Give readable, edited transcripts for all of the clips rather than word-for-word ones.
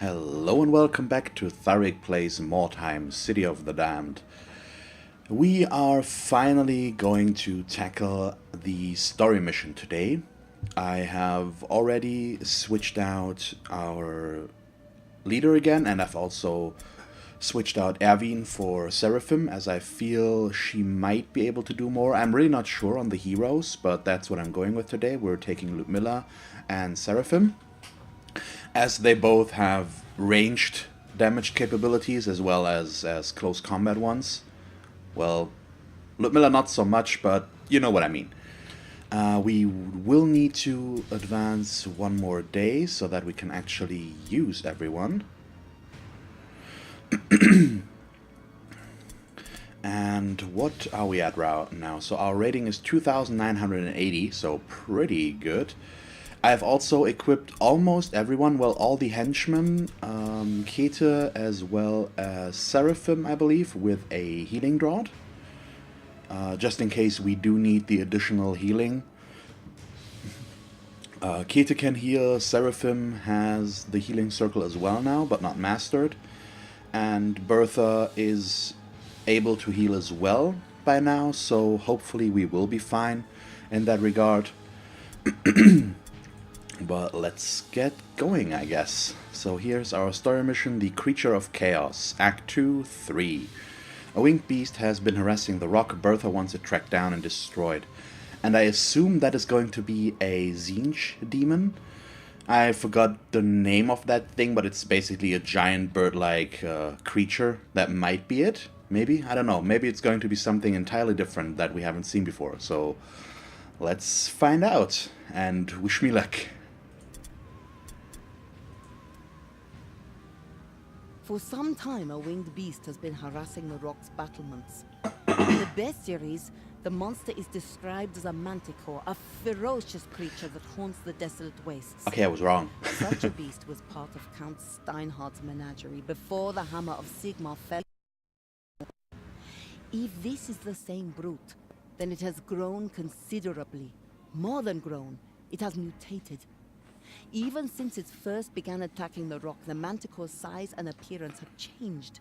Hello and welcome back to Thalric Plays Mordheim, City of the Damned. We are finally going to tackle the story mission today. I have already switched out our leader again, and I've also switched out Erwin for Seraphim, as I feel she might be able to do more. I'm really not sure on the heroes, but that's what I'm going with today. We're taking Ludmilla and Seraphim, as they both have ranged damage capabilities as well as close combat ones. Well, Ludmilla not so much, but you know what I mean. We will need to advance one more day so that we can actually use everyone. And what are we at right now? So our rating is 2,980, so pretty good. I've also equipped almost everyone, well, all the henchmen, Kete as well as Seraphim, I believe, with a healing draught. Just in case we do need the additional healing. Kete can heal, Seraphim has the healing circle as well now, but not mastered. And Bertha is able to heal as well by now, so hopefully we will be fine in that regard. But let's get going, I guess. So here's our story mission, The Creature of Chaos, Act 2, 3. A winged beast has been harassing the rock Bertha wants it tracked down and destroyed. And I assume that is going to be a Tzeentch demon. I forgot the name of that thing, but it's basically a giant bird-like creature. That might be it, maybe? I don't know. Maybe it's going to be something entirely different that we haven't seen before. So let's find out, and wish me luck. For some time, a winged beast has been harassing the rock's battlements. In the bestiaries, the monster is described as a Manticore, a ferocious creature that haunts the desolate wastes. Okay, I was wrong. Such a beast was part of Count Steinhardt's menagerie before the hammer of Sigmar fell. If this is the same brute, then it has grown considerably. More than grown, it has mutated. Even since it first began attacking the rock, the Manticore's size and appearance have changed,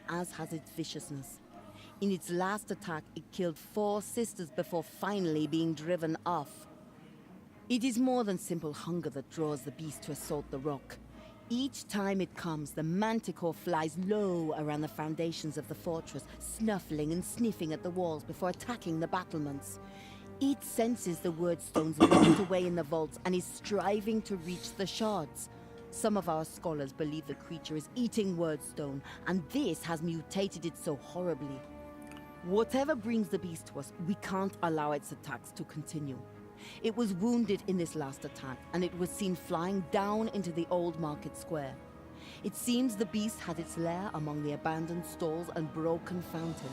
as has its viciousness. In its last attack, it killed 4 sisters before finally being driven off. It is more than simple hunger that draws the beast to assault the rock. Each time it comes, the Manticore flies low around the foundations of the fortress, snuffling and sniffing at the walls before attacking the battlements. It senses the word stones locked away in the vaults and is striving to reach the shards. Some of our scholars believe the creature is eating wordstone, and this has mutated it so horribly. Whatever brings the beast to us, we can't allow its attacks to continue. It was wounded in this last attack, and it was seen flying down into the old market square. It seems the beast had its lair among the abandoned stalls and broken fountain.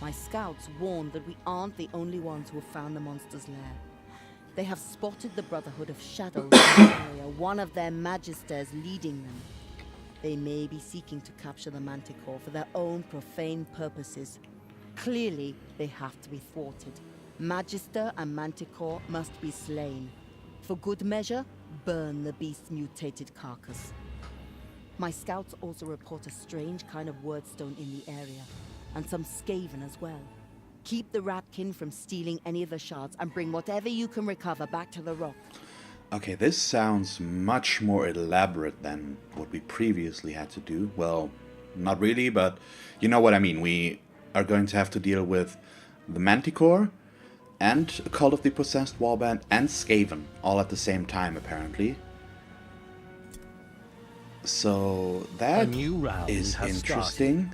My scouts warned that we aren't the only ones who have found the monster's lair. They have spotted the Brotherhood of Shadows in the area, one of their magisters leading them. They may be seeking to capture the Manticore for their own profane purposes. Clearly, they have to be thwarted. Magister and Manticore must be slain. For good measure, burn the beast's mutated carcass. My scouts also report a strange kind of wordstone in the area, and some Skaven as well. Keep the Ratkin from stealing any of the shards and bring whatever you can recover back to the rock. Okay, this sounds much more elaborate than what we previously had to do. Well, not really, but you know what I mean. We are going to have to deal with the Manticore and a Cult of the Possessed Warband and Skaven all at the same time, apparently. So that is interesting.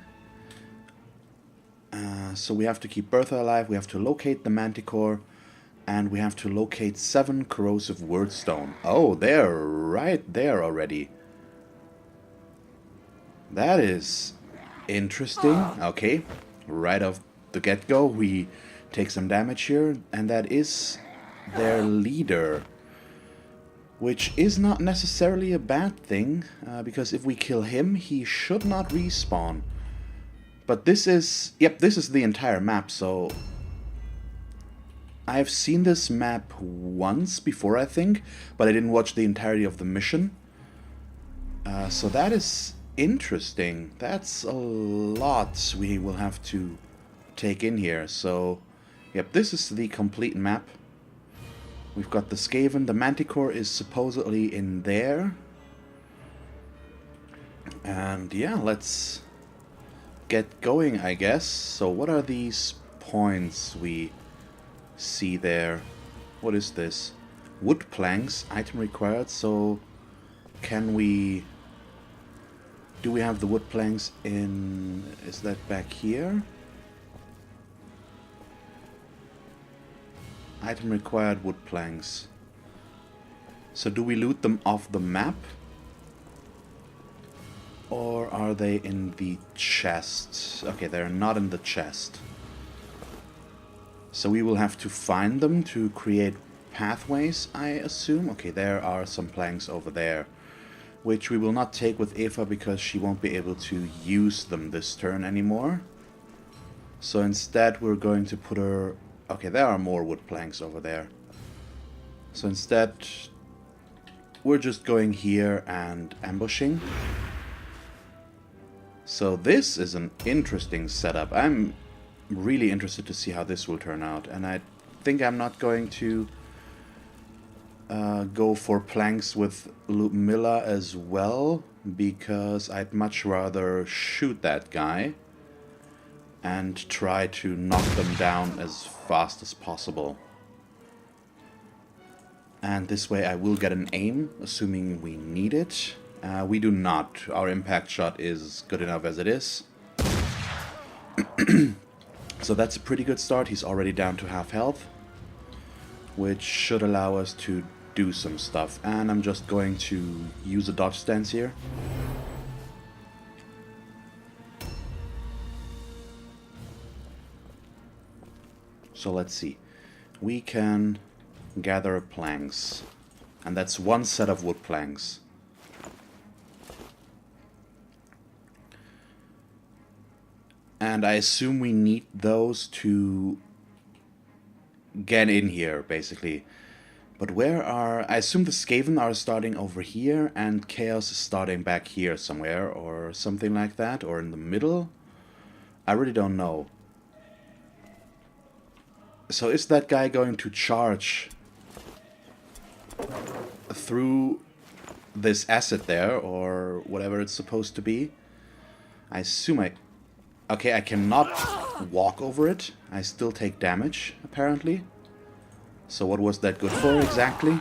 So we have to keep Bertha alive, we have to locate the Manticore, and we have to locate 7 corrosive wordstone. Oh, they're right there already. That is interesting. Okay, right off the get-go, we take some damage here, and that is their leader. Which is not necessarily a bad thing, because if we kill him, he should not respawn. But this is, yep, this is the entire map, so I've seen this map once before, I think, but I didn't watch the entirety of the mission. So that is interesting. That's a lot we will have to take in here. So, yep, this is the complete map. We've got the Skaven. The Manticore is supposedly in there. And yeah, let's get going, I guess. So what are these points we see there? What is this? Wood planks, item required. So can we... do we have the wood planks in... is that back here? Item required, wood planks. So do we loot them off the map? Or are they in the chest? Okay, they're not in the chest. So we will have to find them to create pathways, I assume. Okay, there are some planks over there, which we will not take with Eva because she won't be able to use them this turn anymore. So instead we're going to put her... okay, there are more wood planks over there. So instead we're just going here and ambushing. So this is an interesting setup. I'm really interested to see how this will turn out. And I think I'm not going to go for planks with Ludmilla as well, because I'd much rather shoot that guy and try to knock them down as fast as possible. And this way I will get an aim, assuming we need it. We do not. Our impact shot is good enough as it is. So that's a pretty good start. He's already down to half health, which should allow us to do some stuff. And I'm just going to use a dodge stance here. So let's see. We can gather planks. And that's one set of wood planks. And I assume we need those to get in here, basically. But where are... I assume the Skaven are starting over here, and Chaos is starting back here somewhere, or something like that, or in the middle? I really don't know. So is that guy going to charge through this asset there, or whatever it's supposed to be? I assume I... okay, I cannot walk over it. I still take damage, apparently. So what was that good for, exactly?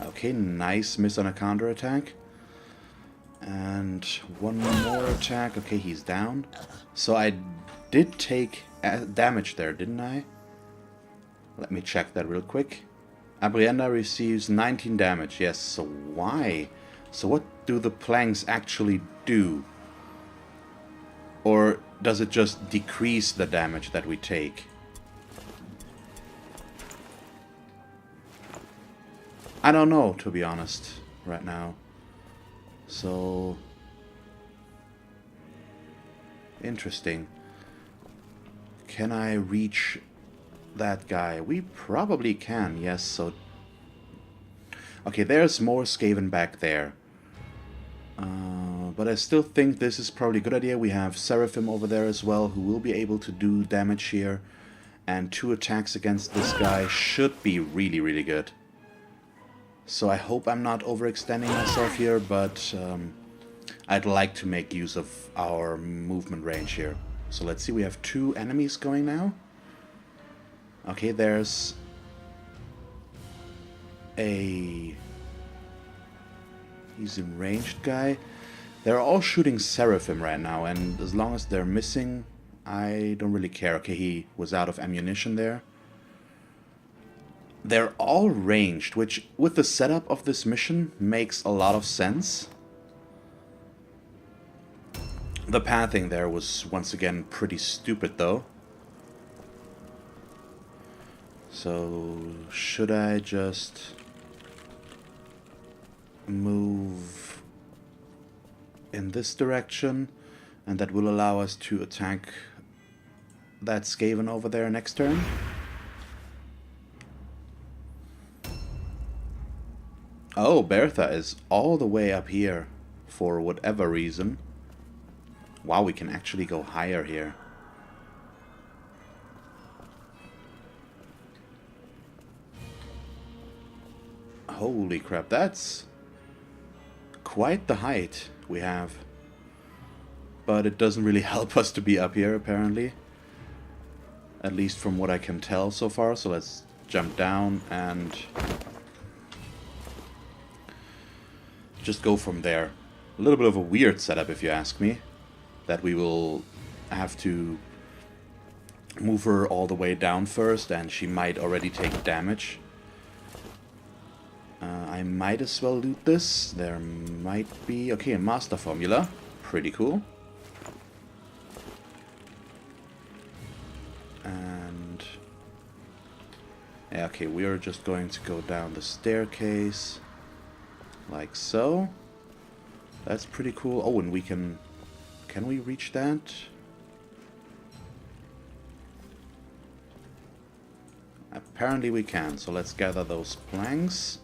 Okay, nice miss on a counterattack. And one more attack. Okay, he's down. So I did take damage there, didn't I? Let me check that real quick. Abrienda receives 19 damage. Yes, so why? So what do the planks actually do? Or does it just decrease the damage that we take? I don't know, to be honest, right now. So... interesting. Can I reach that guy? We probably can, yes, so... okay, there's more Skaven back there. But I still think this is probably a good idea. We have Seraphim over there as well, who will be able to do damage here. And 2 attacks against this guy should be really, really good. So I hope I'm not overextending myself here, but I'd like to make use of our movement range here. So let's see, we have 2 enemies going now. Okay, there's a... he's a ranged guy. They're all shooting Seraphim right now, and as long as they're missing, I don't really care. Okay, he was out of ammunition there. They're all ranged, which, with the setup of this mission, makes a lot of sense. The pathing there was, once again, pretty stupid, though. So, should I just move in this direction, and that will allow us to attack that Skaven over there next turn? Oh, Bertha is all the way up here for whatever reason. Wow, we can actually go higher here. Holy crap, that's quite the height we have. But it doesn't really help us to be up here, apparently. At least from what I can tell so far. So let's jump down and just go from there. A little bit of a weird setup, if you ask me. That we will have to move her all the way down first, and she might already take damage. I might as well loot this. There might be... Okay, a master formula. Pretty cool. And... yeah, okay, we are just going to go down the staircase. Like so. That's pretty cool. Oh, and we can... Can we reach that? Apparently we can. So let's gather those planks.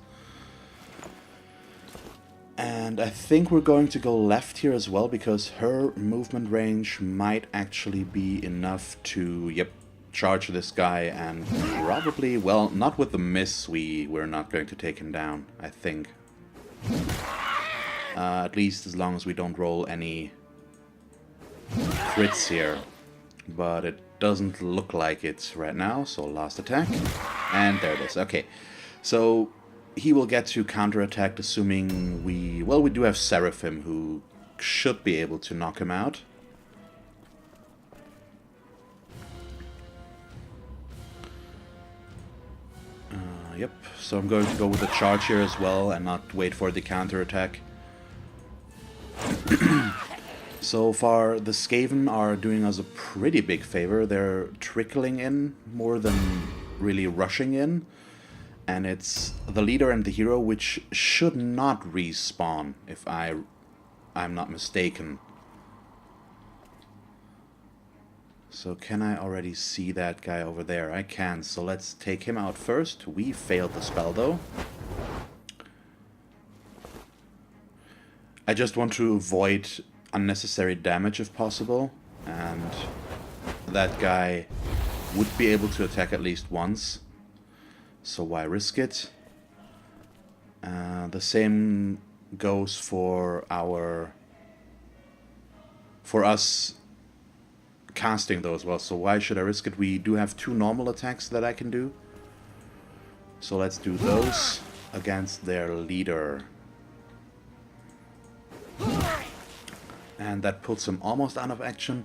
And I think we're going to go left here as well, because her movement range might actually be enough to, yep, charge this guy and probably, well, not with the miss, we're not going to take him down, I think. At least as long as we don't roll any crits here. But it doesn't look like it right now, so last attack. And there it is. Okay, so he will get to counterattack, assuming we... Well, we do have Seraphim, who should be able to knock him out. Yep, so I'm going to go with the charge here as well, and not wait for the counterattack. So far, the Skaven are doing us a pretty big favor. They're trickling in more than really rushing in. And it's the leader and the hero, which should not respawn, if I'm not mistaken. So can I already see that guy over there? I can, so let's take him out first. We failed the spell, though. I just want to avoid unnecessary damage if possible, and that guy would be able to attack at least once, so why risk it? The same goes for us casting though as well, so why should I risk it? We do have 2 normal attacks that I can do, so let's do those against their leader. And that puts him almost out of action.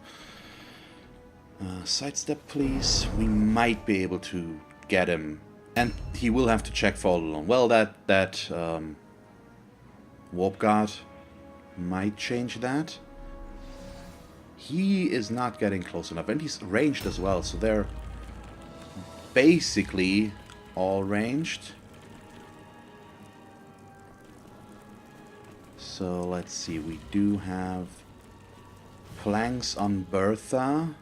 Sidestep, please. We might be able to get him. And he will have to check for all along. Well, that Warp Guard might change that. He is not getting close enough. And he's ranged as well. So they're basically all ranged. So let's see. We do have planks on Bertha.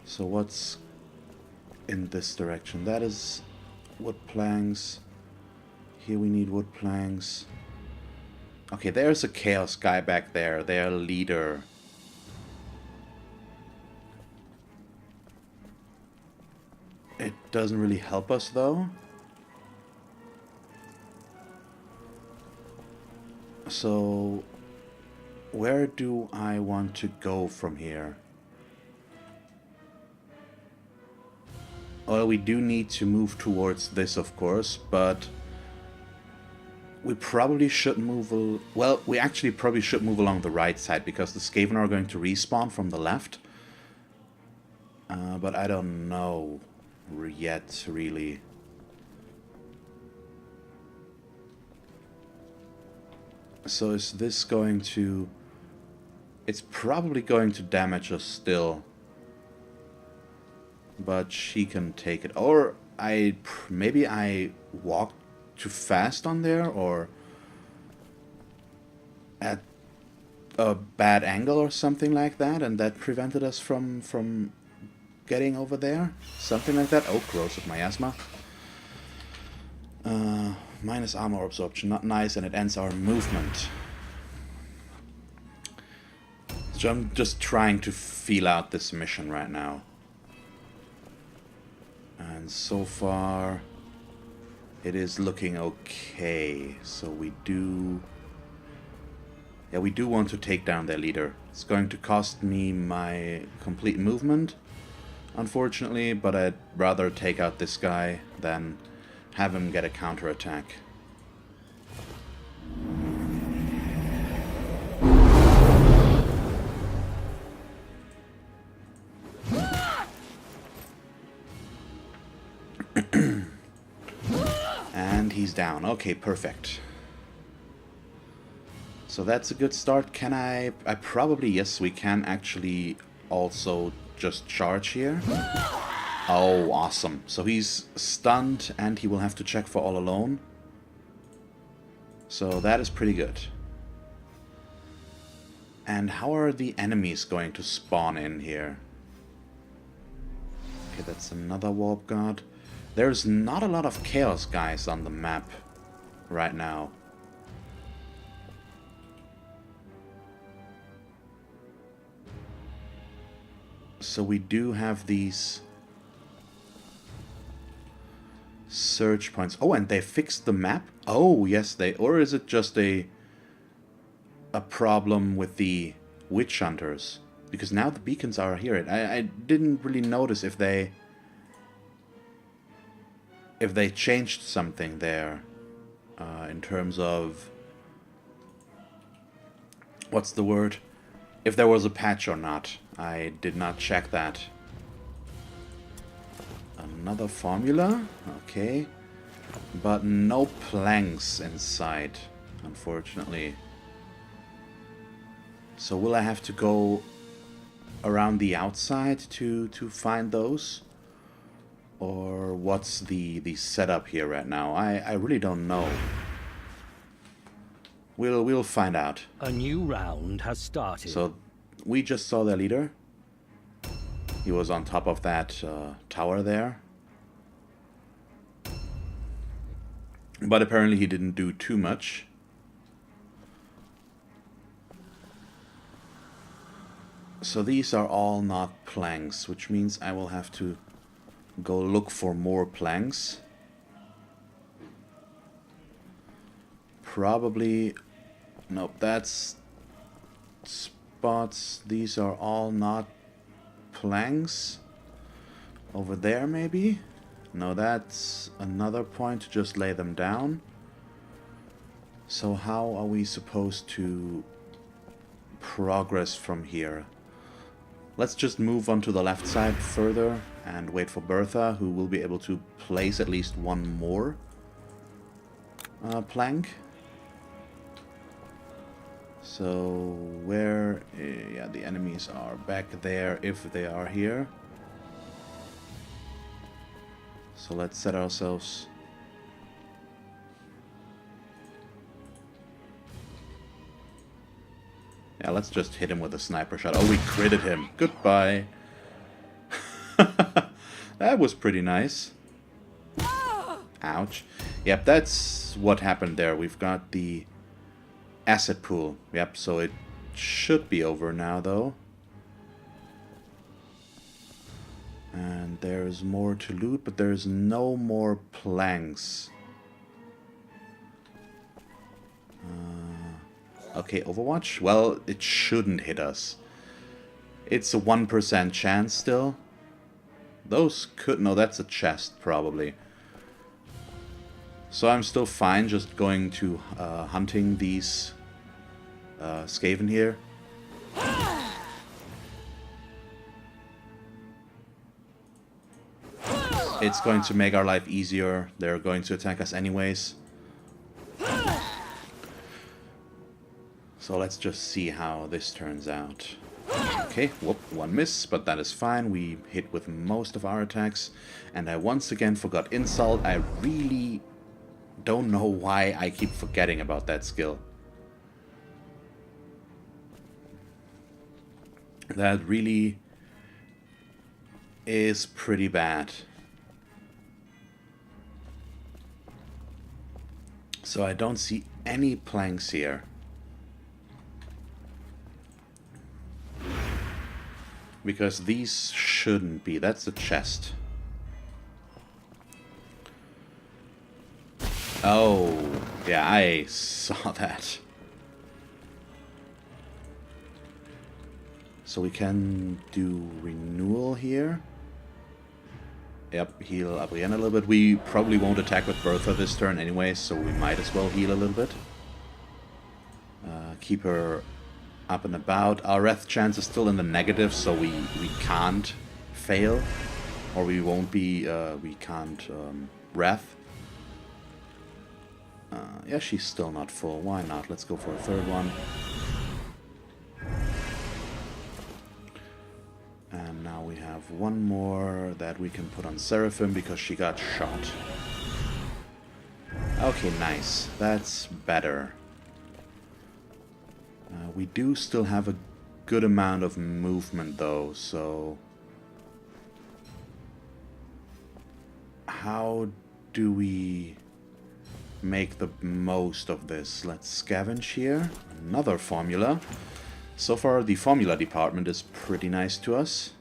So what's in this direction? That is wood planks. Here we need wood planks. Okay, there's a chaos guy back there, their leader. It doesn't really help us though. So, where do I want to go from here? Well, we do need to move towards this, of course, but we probably should move... Well, we actually probably should move along the right side, because the Skaven are going to respawn from the left. But I don't know yet, really. So is this going to... It's probably going to damage us still. But she can take it. Or maybe I walked too fast on there, or at a bad angle or something like that, and that prevented us from getting over there. Something like that. Oh, corrosive miasma. Minus armor absorption. Not nice, and it ends our movement. So I'm just trying to feel out this mission right now. And so far, it is looking okay. So we do... Yeah, we do want to take down their leader. It's going to cost me my complete movement, unfortunately, but I'd rather take out this guy than have him get a counterattack. And he's down. Okay, perfect. So that's a good start. Can I probably, yes, we can actually also just charge here. Oh, awesome. So he's stunned and he will have to check for all alone. So that is pretty good. And how are the enemies going to spawn in here? Okay, that's another warp guard. There's not a lot of chaos guys on the map right now. So we do have these search points. Oh, and they fixed the map? Oh, yes, they... Or is it just a problem with the witch hunters? Because now the beacons are here. I didn't really notice if they changed something there in terms of... What's the word? If there was a patch or not. I did not check that. Another formula, okay. But no planks inside, unfortunately. So will I have to go around the outside to find those? Or what's the setup here right now? I really don't know. We'll find out. A new round has started. So we just saw their leader. He was on top of that tower there. But apparently he didn't do too much. So these are all not planks, which means I will have to go look for more planks. Probably... Nope, that's... spots. These are all not planks. Over there, maybe? No, that's another point to just lay them down. So how are we supposed to progress from here? Let's just move on to the left side further and wait for Bertha, who will be able to place at least one more plank. So where... yeah, the enemies are back there if they are here. So let's set ourselves... Yeah, let's just hit him with a sniper shot. Oh, we critted him. Goodbye. That was pretty nice. Ouch. Yep, that's what happened there. We've got the acid pool. Yep, so it should be over now, though. And there's more to loot, but there's no more planks. Okay, Overwatch? Well, it shouldn't hit us. It's a 1% chance still. Those could... No, that's a chest, probably. So I'm still fine just going to hunting these Skaven here. It's going to make our life easier. They're going to attack us anyways. So let's just see how this turns out. Okay, whoop, one miss, but that is fine. We hit with most of our attacks. And I once again forgot Insult. I really don't know why I keep forgetting about that skill. That really is pretty bad. So I don't see any planks here. Because these shouldn't be. That's the chest. Oh, yeah, I saw that. So we can do renewal here. Yep, heal Abrienne a little bit. We probably won't attack with Bertha this turn anyway, so we might as well heal a little bit. Keep her up and about. Our Wrath chance is still in the negative, so we can't fail. Or we won't be, we can't Wrath. Yeah, she's still not full. Why not? Let's go for a third one. And now we have one more that we can put on Seraphim because she got shot. Okay, nice. That's better. We do still have a good amount of movement though, so... How do we make the most of this? Let's scavenge here. Another formula. So far the formula department is pretty nice to us.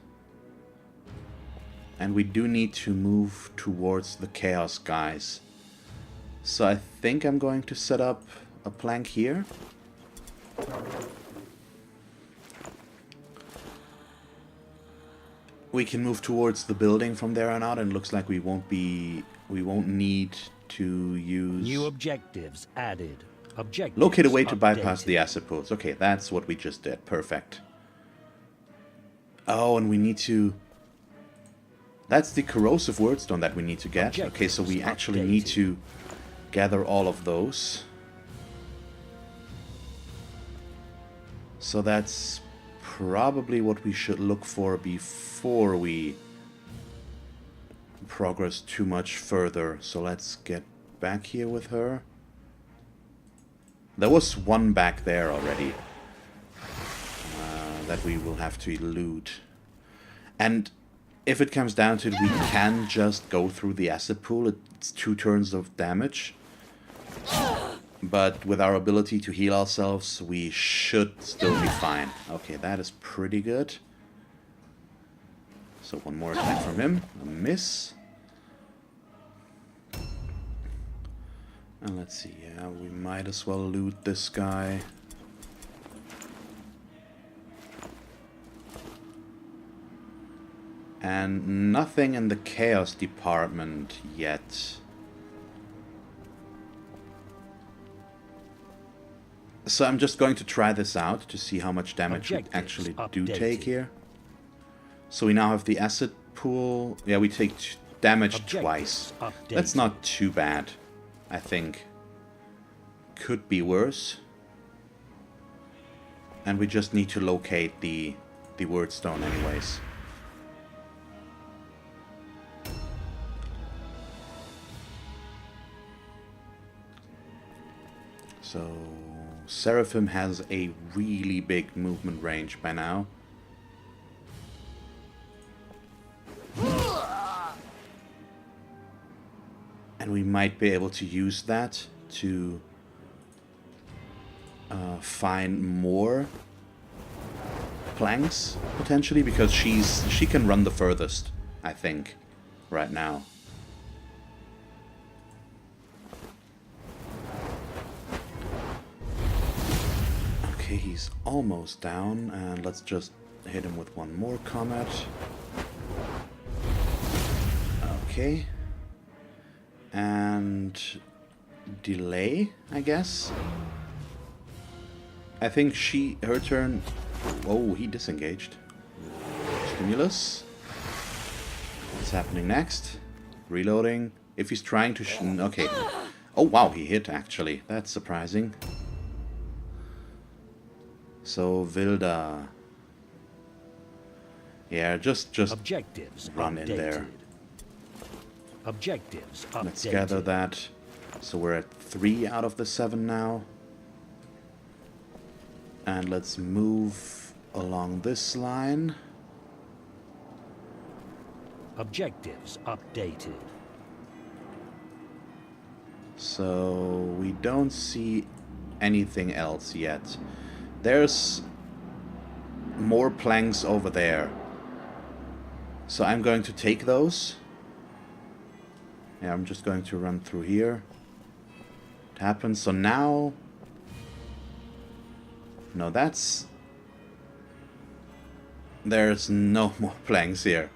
And we do need to move towards the chaos guys. So I think I'm going to set up a plank here. We can move towards the building from there on out, and it looks like we won't need to use... New objectives added. Objectives Locate a way to bypass updated. the acid pools. Okay, that's what we just did. Perfect. Oh, and we need to... That's the corrosive wordstone that we need to get. Okay, so we actually need to gather all of those. So that's probably what we should look for before we progress too much further. So let's get back here with her. There was one back there already that we will have to elude. And if it comes down to it, we can just go through the acid pool. It's 2 turns of damage. But with our ability to heal ourselves, we should still be fine. Okay, that is pretty good. So one more attack from him. A miss. And let's see, yeah, we might as well loot this guy. And nothing in the chaos department yet. So I'm just going to try this out to see how much damage we actually do take here. So we now have the acid pool. Yeah, we take damage twice. That's not too bad, I think. Could be worse. And we just need to locate the wordstone anyways. So Seraphim has a really big movement range by now. And we might be able to use that to find more planks, potentially, because she can run the furthest, I think, right now. Okay, he's almost down, and let's just hit him with one more comet. Okay. And delay, I guess. I think her turn... Oh, he disengaged. Stimulus. What's happening next? Reloading. If he's trying to... Okay. Oh, wow, he hit, actually. That's surprising. So, Vilda. Yeah, just objectives run updated. in there. Objectives updated. Let's gather that. So we're at 3 out of the 7 now. And let's move along this line. Objectives updated. So we don't see anything else yet. There's more planks over there. So I'm going to take those. Yeah, I'm just going to run through here. It happens. So now... No, that's... There's no more planks here.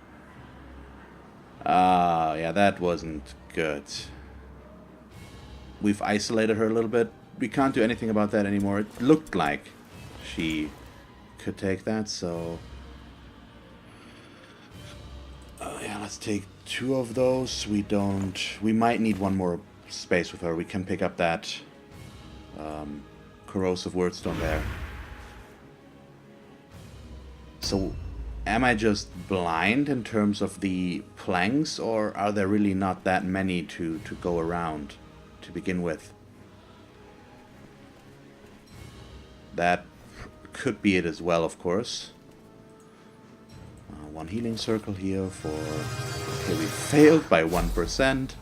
Ah, yeah, that wasn't good. We've isolated her a little bit. We can't do anything about that anymore. It looked like she could take that, so... yeah, let's take 2 of those. We might need 1 more space with her. We can pick up that corrosive wordstone there. So, am I just blind in terms of the planks, or are there really not that many to go around to begin with? That could be it as well, of course. 1 healing circle here for... Okay, we failed by 1%.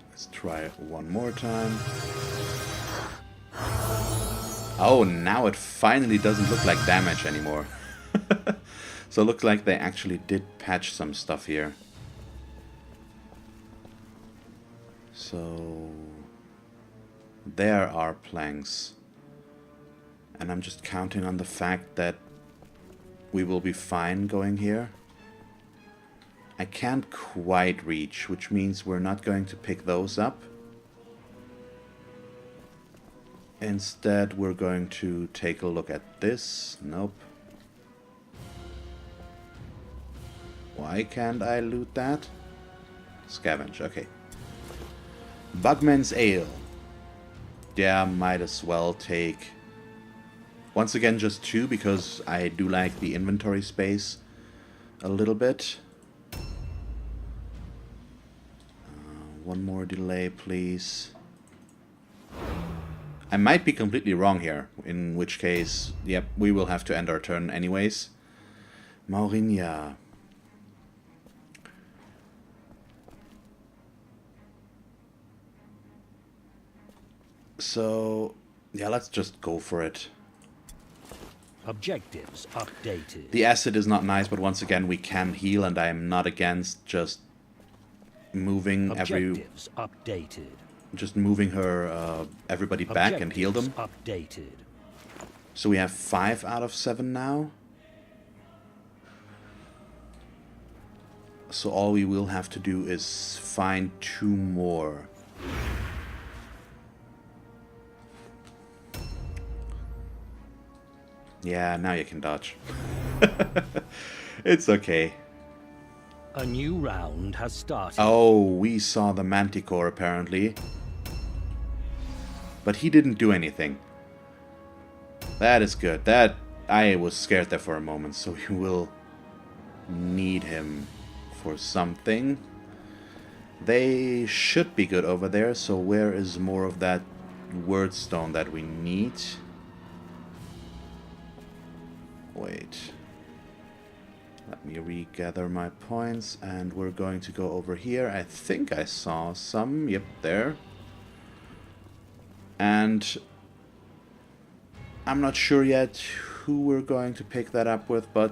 Let's try it 1 more time. Oh, now it finally doesn't look like damage anymore. So it looks like they actually did patch some stuff here. So... there are planks. And I'm just counting on the fact that we will be fine going here. I can't quite reach, which means we're not going to pick those up. Instead, we're going to take a look at this. Nope. Why can't I loot that? Scavenge, okay. Bugman's Ale. Yeah, might as well take... Once again, just 2, because I do like the inventory space a little bit. 1 more delay, please. I might be completely wrong here, in which case, yep, we will have to end our turn anyways. Maurinia. So, yeah, let's just go for it. Objectives updated. The acid is not nice, but once again, we can heal, and I am not against just moving Objectives updated. just moving her, everybody back and heal them. Updated. So we have 5 out of 7 now. So all we will have to do is find 2 more. Yeah, now you can dodge. It's okay. A new round has started. Oh, we saw the Manticore apparently. But he didn't do anything. That is good. That I was scared there for a moment, so we will need him for something. They should be good over there, so where is more of that wordstone that we need? Wait. Let me regather my points, and we're going to go over here. I think I saw some. Yep, there. And I'm not sure yet who we're going to pick that up with, but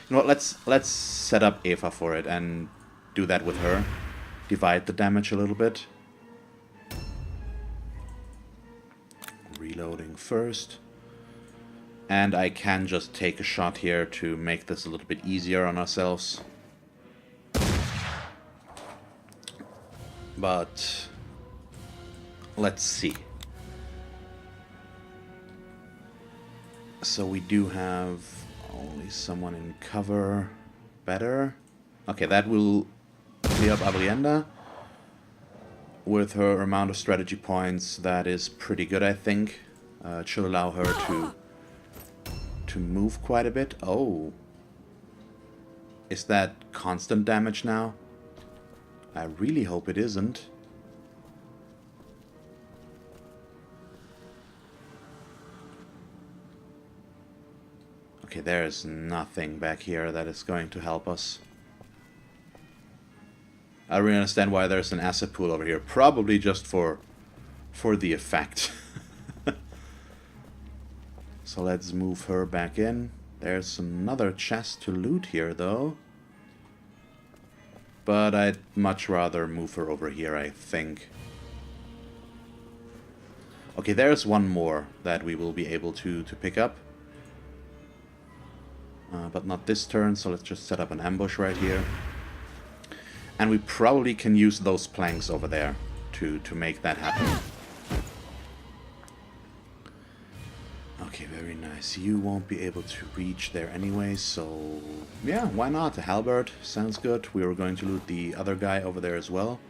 you know what, let's set up Eva for it and do that with her. Divide the damage a little bit. Reloading first. And I can just take a shot here to make this a little bit easier on ourselves. But let's see. So we do have only someone in cover. Better. Okay, that will clear up Abrienda. With her amount of strategy points, that is pretty good, I think. It should allow her to move quite a bit. Oh. Is that constant damage now? I really hope it isn't. Okay, there's nothing back here that is going to help us. I don't really understand why there's an asset pool over here. Probably just for the effect. So let's move her back in. There's another chest to loot here, though. But I'd much rather move her over here, I think. Okay, there's one more that we will be able to pick up. But not this turn, so let's just set up an ambush right here. And we probably can use those planks over there to make that happen. Okay, very nice. You won't be able to reach there anyway, so yeah, why not? A halberd sounds good. We were going to loot the other guy over there as well.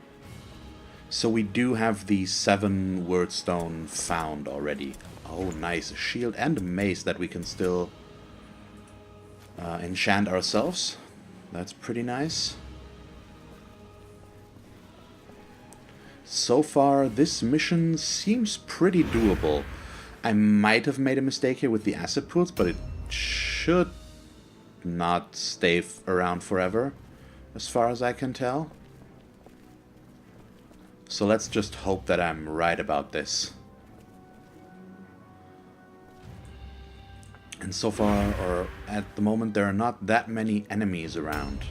So we do have the 7 wordstone found already. Oh, nice. A shield and a mace that we can still enchant ourselves. That's pretty nice. So far, this mission seems pretty doable. I might have made a mistake here with the asset pools, but it should not stay around forever, as far as I can tell. So let's just hope that I'm right about this. And so far, or at the moment, there are not that many enemies around.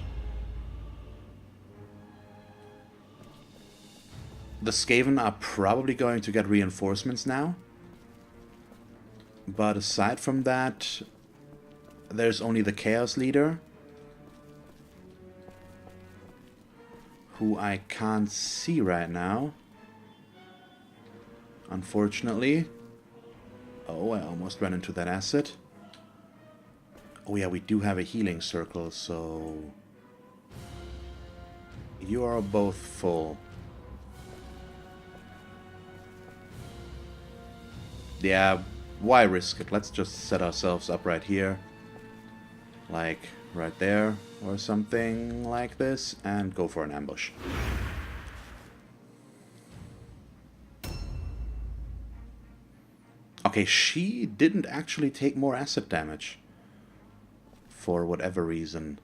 The Skaven are probably going to get reinforcements now. But aside from that, there's only the Chaos Leader, who I can't see right now, unfortunately. Oh, I almost ran into that asset. Oh yeah, we do have a healing circle, so you are both full. Yeah, why risk it? Let's just set ourselves up right here. Like right there or something like this, and go for an ambush. Okay, she didn't actually take more acid damage for whatever reason.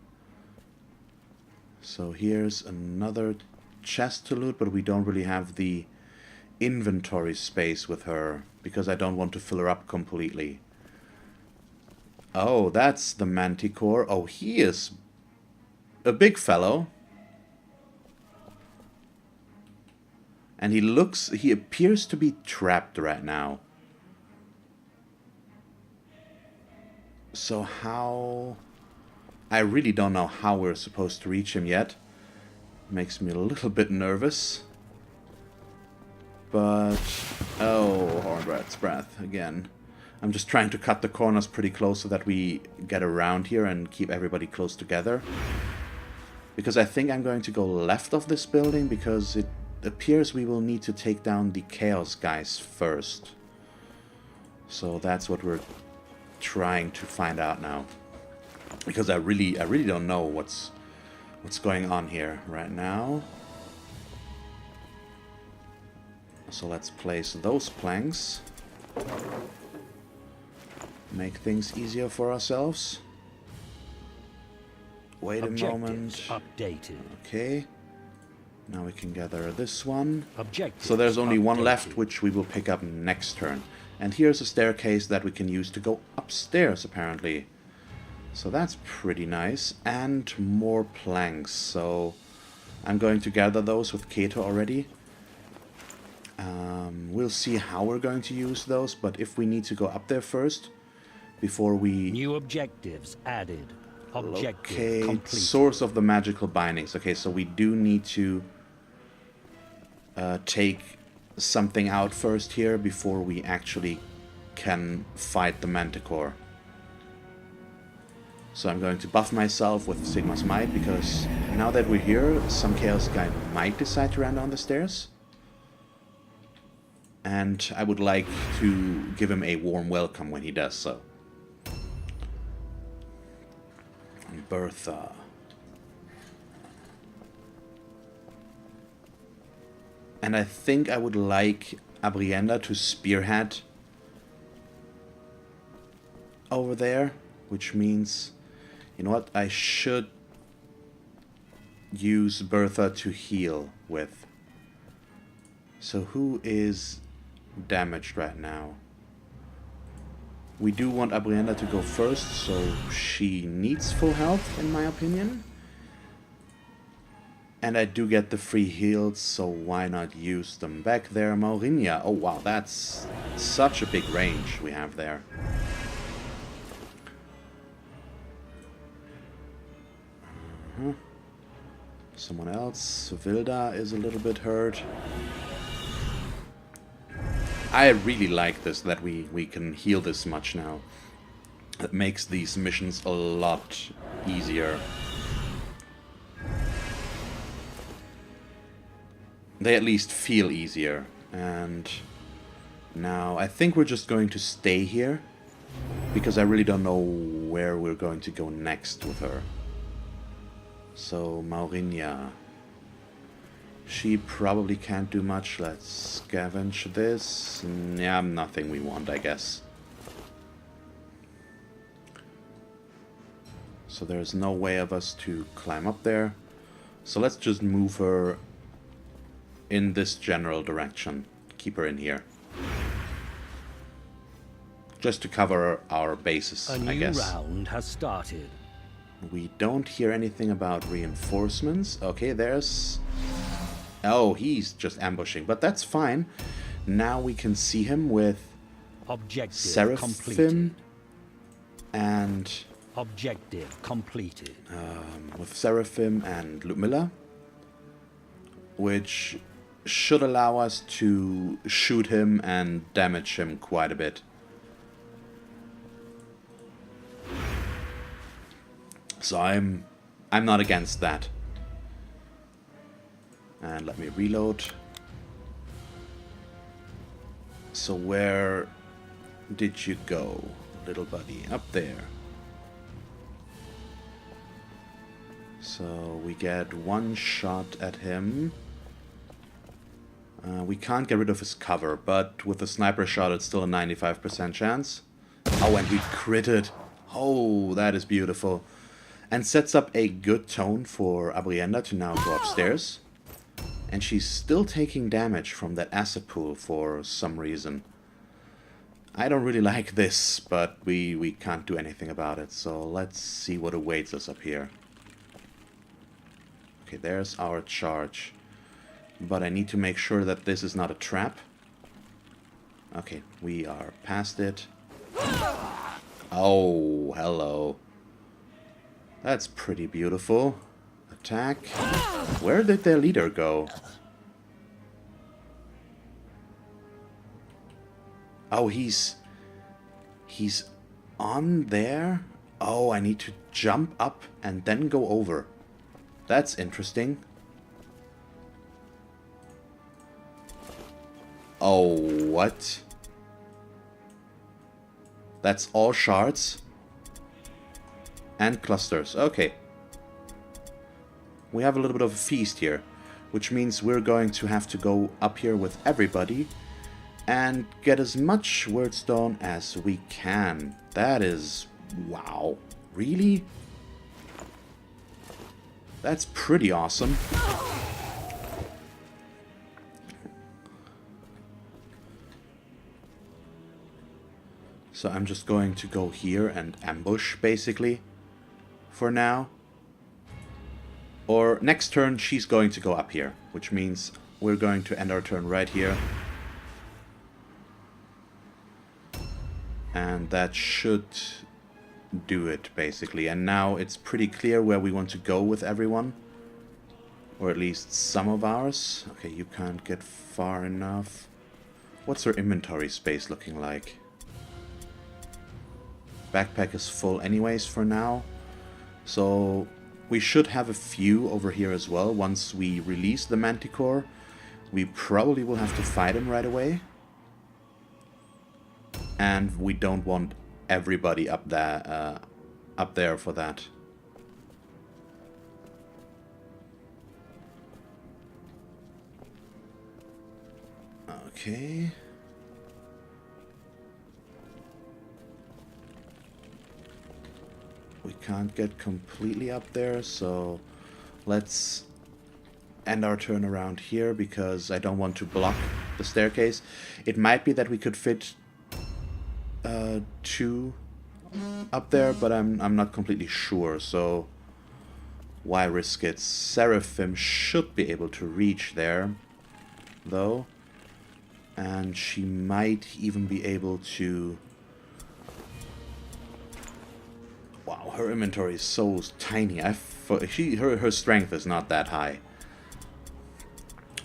So here's another chest to loot, but we don't really have the inventory space with her because I don't want to fill her up completely. Oh, that's the Manticore. Oh, he is a big fellow. And he appears to be trapped right now. So how... I really don't know how we're supposed to reach him yet. Makes me a little bit nervous. But... oh, Horned Rat's Breath again. I'm just trying to cut the corners pretty close so that we get around here and keep everybody close together. Because I think I'm going to go left of this building because it appears we will need to take down the Chaos guys first. So that's what we're trying to find out now. Because I really don't know what's going on here right now. So let's place those planks. Make things easier for ourselves. Wait a moment. Updated. Okay. Now we can gather this one. Objectives so there's only one updated. left, which we will pick up next turn. And here's a staircase that we can use to go upstairs, apparently. So that's pretty nice. And more planks. So I'm going to gather those with Kato already. We'll see how we're going to use those, but if we need to go up there first, before we... New objectives added. Objective okay, complete. source of the magical bindings. Okay, so we do need to take something out first here before we actually can fight the Manticore. So I'm going to buff myself with Sigmar's Might, because now that we're here, some Chaos guy might decide to run down the stairs. And I would like to give him a warm welcome when he does so. And Bertha. And I think I would like Abrienda to spearhead over there. which means, you know what, I should use Bertha to heal with. So who is damaged right now? We do want Abrienda to go first, so she needs full health, in my opinion. And I do get the free heals, so why not use them? Back there, Maurinia. Oh wow, that's such a big range we have there. Someone else. Vilda is a little bit hurt. I really like this, that we can heal this much now. It makes these missions a lot easier. They at least feel easier. And now I think we're just going to stay here, because I really don't know where we're going to go next with her. So Maurinia, she probably can't do much. Let's scavenge this. Yeah, nothing we want, I guess. So there's no way of us to climb up there. So let's just move her in this general direction. Keep her in here. Just to cover our bases, I guess. A new round has started. We don't hear anything about reinforcements. Okay, there's... Oh, he's just ambushing, but that's fine. Now we can see him with Objective Seraphim completed. and... Objective completed. with Seraphim and Ludmilla, which should allow us to shoot him and damage him quite a bit. So I'm not against that. And let me reload. So where did you go, little buddy? Up there. So we get one shot at him. We can't get rid of his cover, but with a sniper shot it's still a 95% chance. Oh, and we critted. Oh, that is beautiful. And sets up a good tone for Abrienda to now go upstairs. And she's still taking damage from that acid pool for some reason. I don't really like this, but we can't do anything about it. So let's see what awaits us up here. Okay, there's our charge. But I need to make sure that this is not a trap. Okay, we are past it. Oh, hello. That's pretty beautiful. Attack. Where did their leader go? Oh, he's on there? Oh, I need to jump up and then go over. That's interesting. Oh, what? That's all shards? And clusters. Okay. We have a little bit of a feast here, which means we're going to have to go up here with everybody and get as much wordstone as we can. That is... wow. Really? That's pretty awesome. So I'm just going to go here and ambush, basically, for now. Or next turn, she's going to go up here, which means we're going to end our turn right here. And that should do it, basically. And now it's pretty clear where we want to go with everyone. Or at least some of ours. Okay, you can't get far enough. What's her inventory space looking like? Backpack is full anyways for now. So we should have a few over here as well. Once we release the Manticore, we probably will have to fight him right away. And we don't want everybody up there for that. Okay. We can't get completely up there, so let's end our turn around here because I don't want to block the staircase. It might be that we could fit 2 up there, but I'm not completely sure, so why risk it? Seraphim should be able to reach there, though, and she might even be able to... Wow, her inventory is so tiny. Her strength is not that high.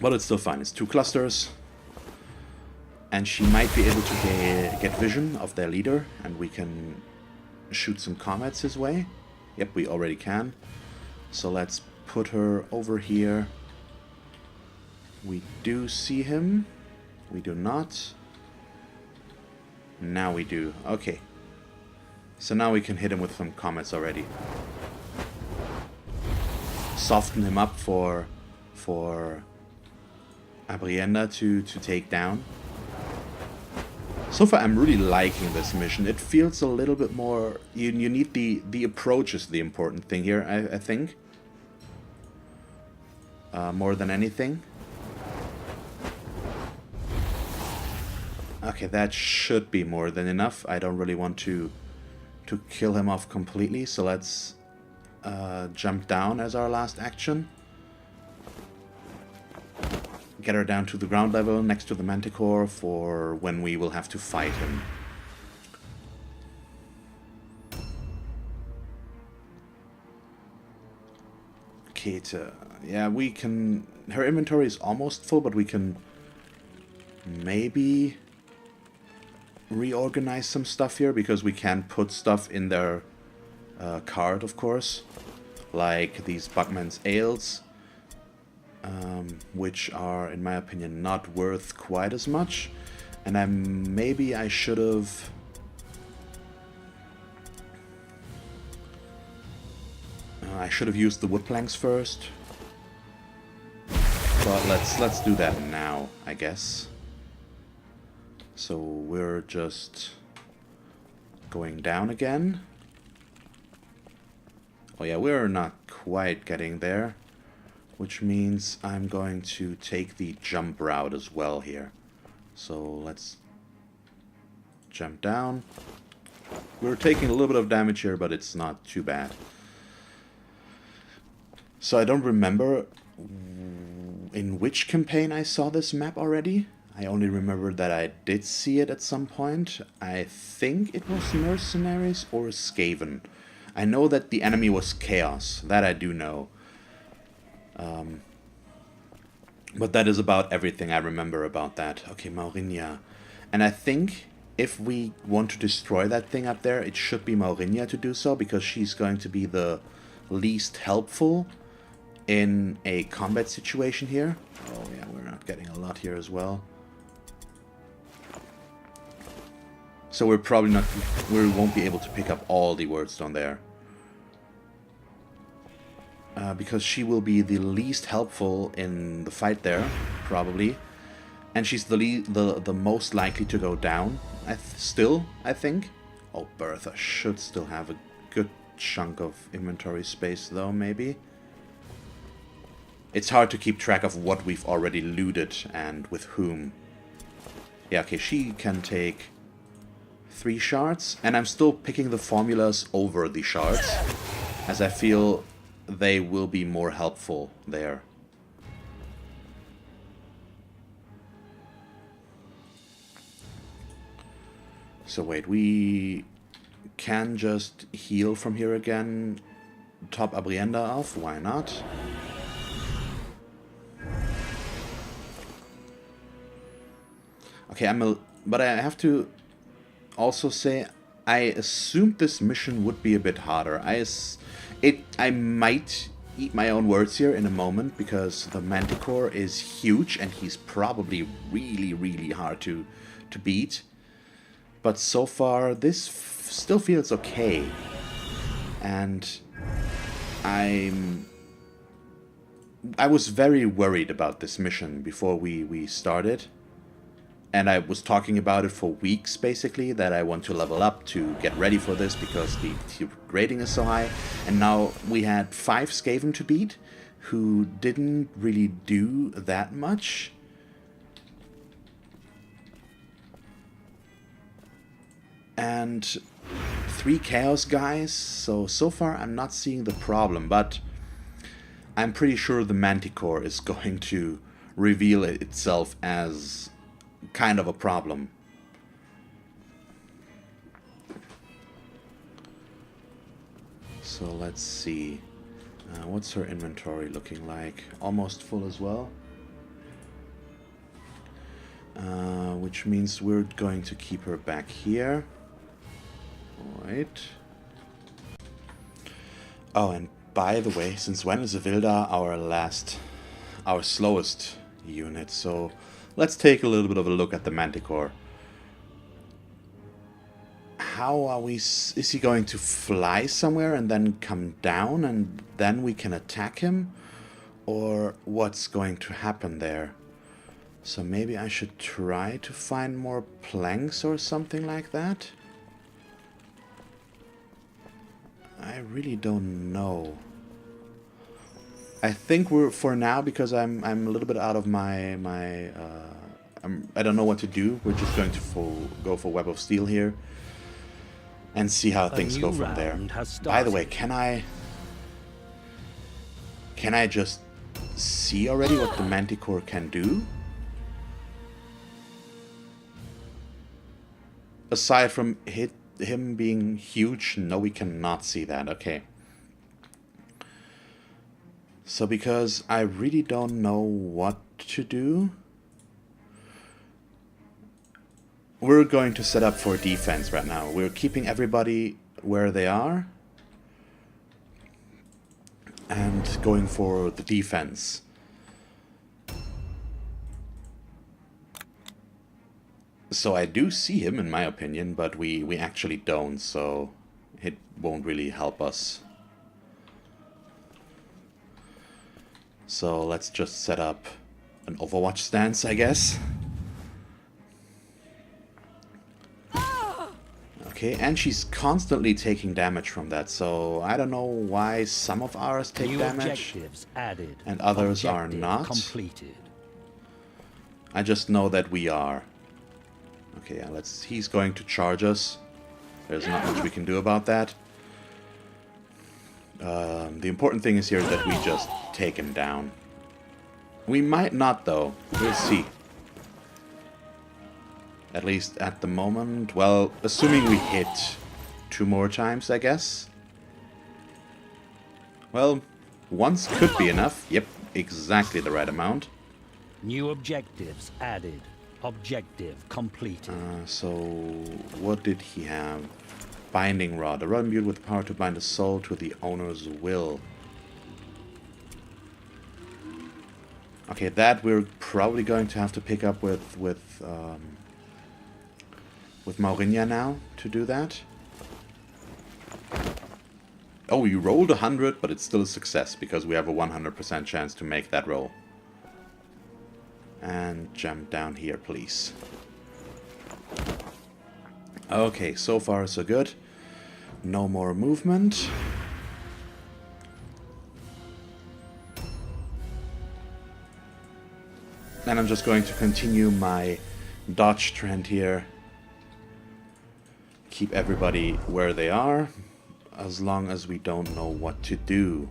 But it's still fine. It's 2 clusters. And she might be able to get vision of their leader. And we can shoot some comets his way. Yep, we already can. So let's put her over here. We do see him. We do not. Now we do. Okay. So now we can hit him with some comets already. Soften him up for Abrienda to take down. So far I'm really liking this mission. It feels a little bit more... You need the approach is the important thing here, I think. More than anything. Okay, that should be more than enough. I don't really want to kill him off completely, so let's jump down as our last action. Get her down to the ground level next to the Manticore for when we will have to fight him. Kate, yeah, we can... Her inventory is almost full, but we can maybe reorganize some stuff here, because we can put stuff in their cart, of course, like these Buckman's ales, which are, in my opinion, not worth quite as much. And maybe I should have used the wood planks first, but let's do that now, I guess. So we're just going down again. Oh yeah, we're not quite getting there, which means I'm going to take the jump route as well here. So let's jump down. We're taking a little bit of damage here, but it's not too bad. So I don't remember in which campaign I saw this map already. I only remember that I did see it at some point. I think it was Mercenaries or Skaven. I know that the enemy was Chaos. That I do know. But that is about everything I remember about that. Okay, Maurinia. And I think if we want to destroy that thing up there, it should be Maurinia to do so, because she's going to be the least helpful in a combat situation here. Oh yeah, we're not getting a lot here as well. So we won't be able to pick up all the wordstone there. Because she will be the least helpful in the fight there, probably. And she's the most likely to go down, I think. Oh, Bertha should still have a good chunk of inventory space, though, maybe. It's hard to keep track of what we've already looted and with whom. Yeah, okay, she can take 3 shards, and I'm still picking the formulas over the shards, as I feel they will be more helpful there. So wait, we can just heal from here again, top Abrienda off, why not? Okay, but I have to also say, I assumed this mission would be a bit harder. I might eat my own words here in a moment, because the Manticore is huge and he's probably really, really hard to beat. But so far, this still feels okay. And I was very worried about this mission before we started. and I was talking about it for weeks, basically, that I want to level up to get ready for this because the rating is so high. And now we had 5 Skaven to beat, who didn't really do that much. And 3 Chaos guys, so far I'm not seeing the problem, but I'm pretty sure the Manticore is going to reveal itself as kind of a problem. So let's see. What's her inventory looking like? Almost full as well. Which means we're going to keep her back here. Alright. Oh, and by the way, since when is Vilda our slowest unit? So let's take a little bit of a look at the Manticore. How are we... Is he going to fly somewhere and then come down and then we can attack him? Or what's going to happen there? So maybe I should try to find more planks or something like that? I really don't know. I think we're, for now, because I'm a little bit out of my I don't know what to do. We're just going to go for Web of Steel here and see how things go from there. By the way, can I just see already what the Manticore can do? Aside from him being huge, no, we cannot see that. Okay. So because I really don't know what to do, we're going to set up for defense right now. We're keeping everybody where they are and going for the defense. So I do see him, in my opinion, but we actually don't, so it won't really help us. So let's just set up an Overwatch stance, I guess. Okay, and she's constantly taking damage from that, so I don't know why some of ours take damage and others are not. Completed. I just know that we are. Okay, yeah, he's going to charge us. There's not much we can do about that. The important thing is here that we just take him down. We might not, though. We'll see. At least at the moment. Well, assuming we hit 2 more times, I guess. Well, once could be enough. Yep, exactly the right amount. New objectives added. Objective completed. So, what did he have? Binding Rod. A rod imbued with the power to bind a soul to the owner's will. Okay, that we're probably going to have to pick up with Maurinia now to do that. Oh, we rolled 100, but it's still a success because we have a 100% chance to make that roll. And jump down here, please. Okay, so far so good. No more movement. And I'm just going to continue my dodge trend here. Keep everybody where they are, as long as we don't know what to do.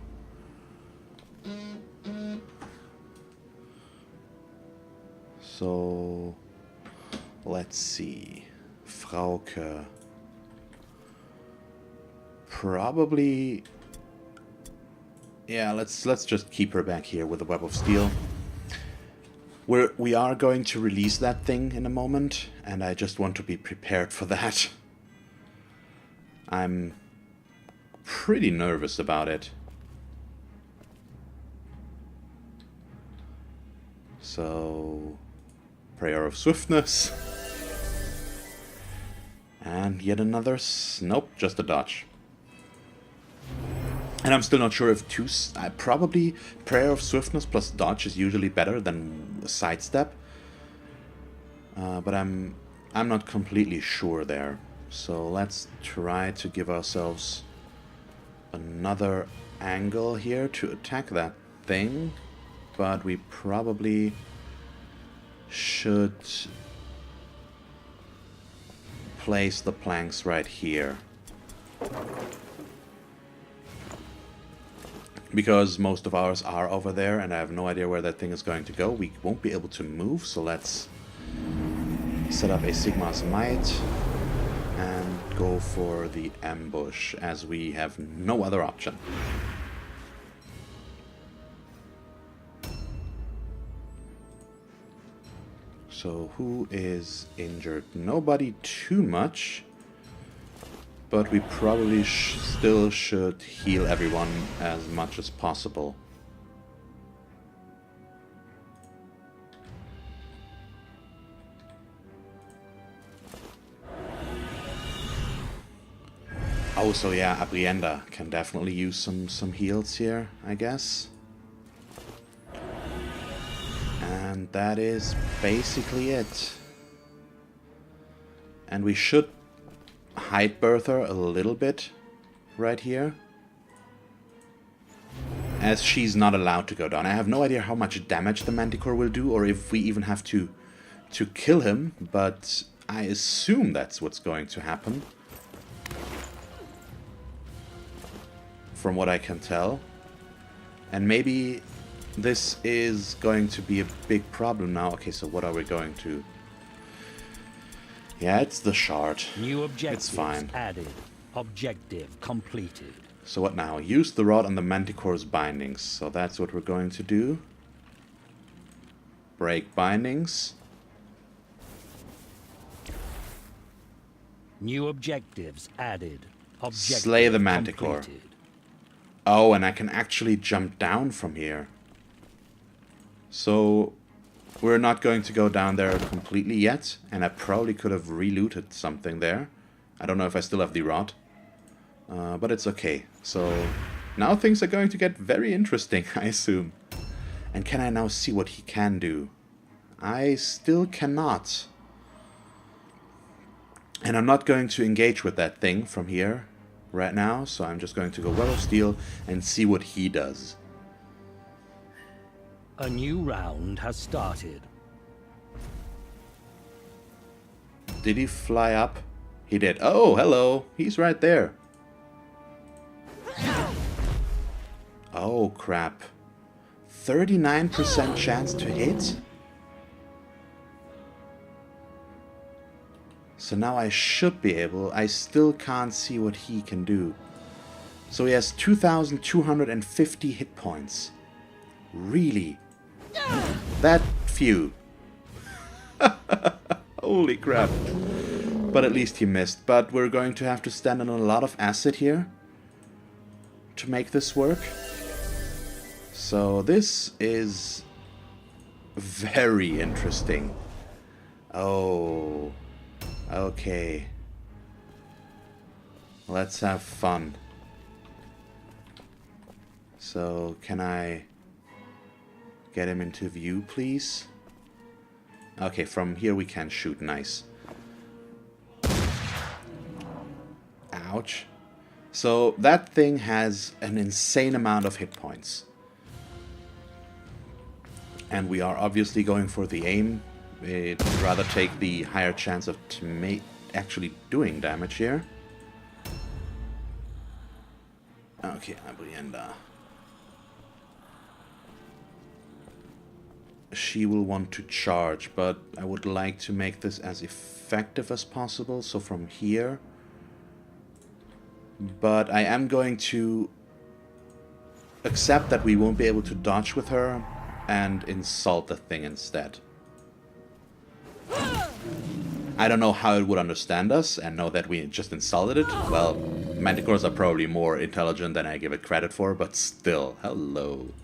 So, let's see. Frauke. Probably... Yeah, let's just keep her back here with the Web of Steel. We are going to release that thing in a moment, and I just want to be prepared for that. I'm pretty nervous about it. So, Prayer of Swiftness. And yet another... Nope, just a dodge. And I'm still not sure if probably Prayer of Swiftness plus dodge is usually better than sidestep. But I'm not completely sure there. So let's try to give ourselves another angle here to attack that thing. But we probably should place the planks right here. Because most of ours are over there and I have no idea where that thing is going to go. We won't be able to move, so let's set up a Sigmar's Might and go for the ambush, as we have no other option. So who is injured? Nobody too much, but we probably still should heal everyone as much as possible. Oh, so yeah, Abrienda can definitely use some heals here, I guess. And that is basically it. And we should hide Bertha a little bit right here, as she's not allowed to go down. I have no idea how much damage the Manticore will do, or if we even have to kill him, but I assume that's what's going to happen, from what I can tell. And maybe this is going to be a big problem now. Okay, so what are we going to... Yeah, it's the shard. New objectives it's fine. Added. Objective completed. So what now? Use the rod on the Manticore's bindings. So that's what we're going to do. Break bindings. New objectives added. Objective Slay the Manticore. completed. Oh, and I can actually jump down from here. So we're not going to go down there completely yet. And I probably could have re-looted something there. I don't know if I still have the rod. But it's okay. So now things are going to get very interesting, I assume. And can I now see what he can do? I still cannot. And I'm not going to engage with that thing from here right now. So I'm just going to go Well of Steel and see what he does. A new round has started. Did he fly up? He did. Oh, hello. He's right there. Oh, crap. 39% chance to hit? So now I should be able... I still can't see what he can do. So he has 2,250 hit points. Really? That few. Holy crap. But at least he missed. But we're going to have to stand on a lot of acid here to make this work. So this is very interesting. Oh, okay. Let's have fun. So can I get him into view, please? Okay, from here we can shoot. Nice. Ouch. So that thing has an insane amount of hit points. And we are obviously going for the aim. We'd rather take the higher chance of actually doing damage here. Okay, Abrienda. She will want to charge, but I would like to make this as effective as possible. So from here... But I am going to accept that we won't be able to dodge with her and insult the thing instead. I don't know how it would understand us and know that we just insulted it. Well, Manticores are probably more intelligent than I give it credit for, but still, hello.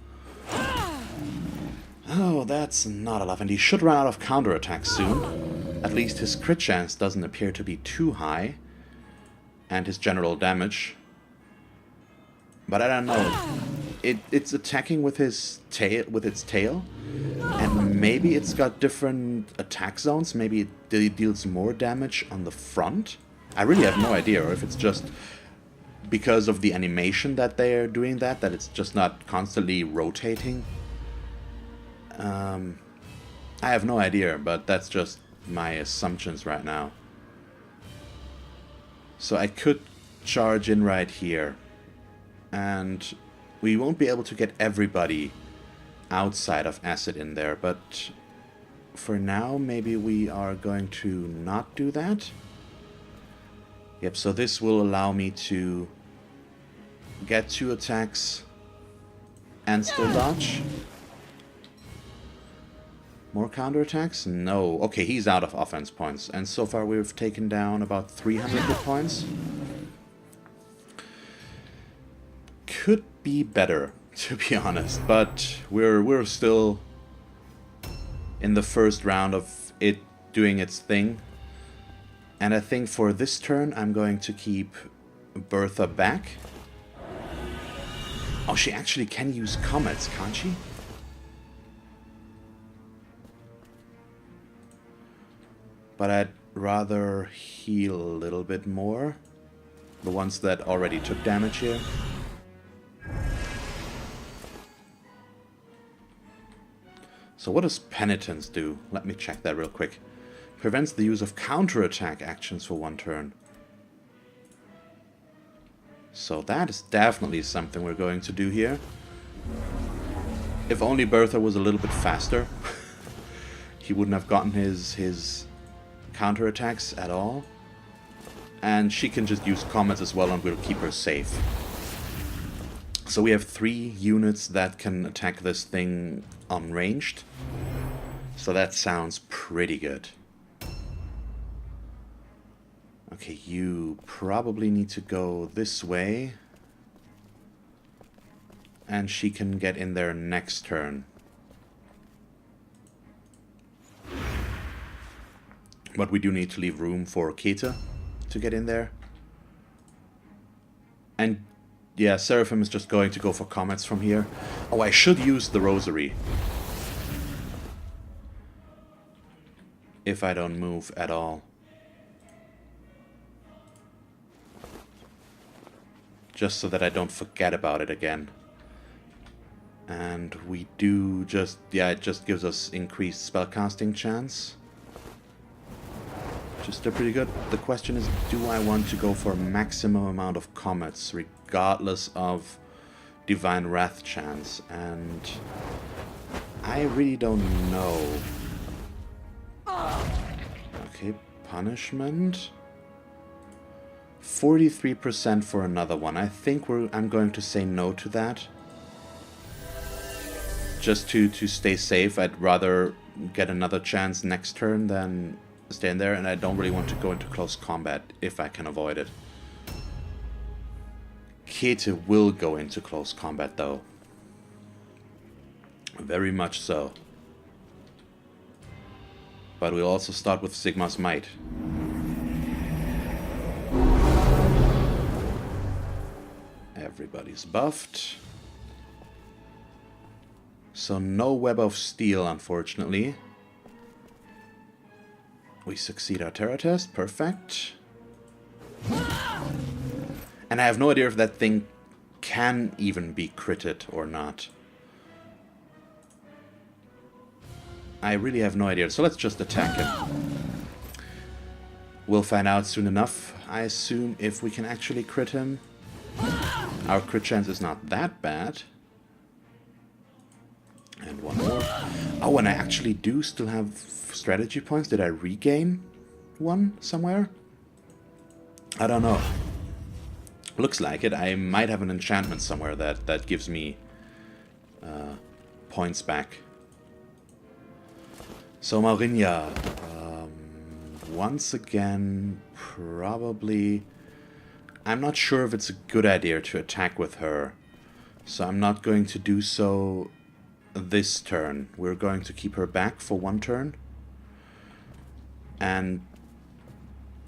Oh, that's not enough, and he should run out of counterattack soon. At least his crit chance doesn't appear to be too high. And his general damage. But I don't know. It's attacking with his tail, with its tail, and maybe it's got different attack zones. Maybe it deals more damage on the front. I really have no idea, or if it's just because of the animation that they're doing that it's just not constantly rotating. I have no idea, but that's just my assumptions right now. So I could charge in right here, and we won't be able to get everybody outside of acid in there, but for now maybe we are going to not do that. Yep, so this will allow me to get 2 attacks and still dodge. More counterattacks? No. Okay, he's out of offense points, and so far we've taken down about 300 hit points. Could be better, to be honest, but we're still in the first round of it doing its thing. And I think for this turn I'm going to keep Bertha back. Oh, she actually can use comets, can't she? But I'd rather heal a little bit more. The ones that already took damage here. So what does Penitence do? Let me check that real quick. Prevents the use of counterattack actions for 1 turn. So that is definitely something we're going to do here. If only Bertha was a little bit faster. He wouldn't have gotten his counterattacks at all. And she can just use comets as well, and we'll keep her safe. So we have 3 units that can attack this thing unranged. So that sounds pretty good. Okay, you probably need to go this way. And she can get in there next turn. But we do need to leave room for Keta to get in there. And yeah, Seraphim is just going to go for comets from here. Oh, I should use the Rosary. If I don't move at all. Just so that I don't forget about it again. And we do just... yeah, it just gives us increased spellcasting chance. Just pretty good. The question is, do I want to go for maximum amount of comets, regardless of Divine Wrath chance? And I really don't know. Okay, punishment. 43% for another one. I think I'm going to say no to that. Just to stay safe. I'd rather get another chance next turn than stay in there, and I don't really want to go into close combat if I can avoid it. Kete will go into close combat though. Very much so. But we'll also start with Sigmar's Might. Everybody's buffed. So no Web of Steel, unfortunately. We succeed our Terra test. Perfect. And I have no idea if that thing can even be critted or not. I really have no idea. So let's just attack him. We'll find out soon enough, I assume, if we can actually crit him. Our crit chance is not that bad. And one more. Oh, and I actually do still have strategy points. Did I regain one somewhere? I don't know. Looks like it. I might have an enchantment somewhere that gives me points back. So Maurinia, once again, probably... I'm not sure if it's a good idea to attack with her. So I'm not going to do so this turn. We're going to keep her back for 1 turn. And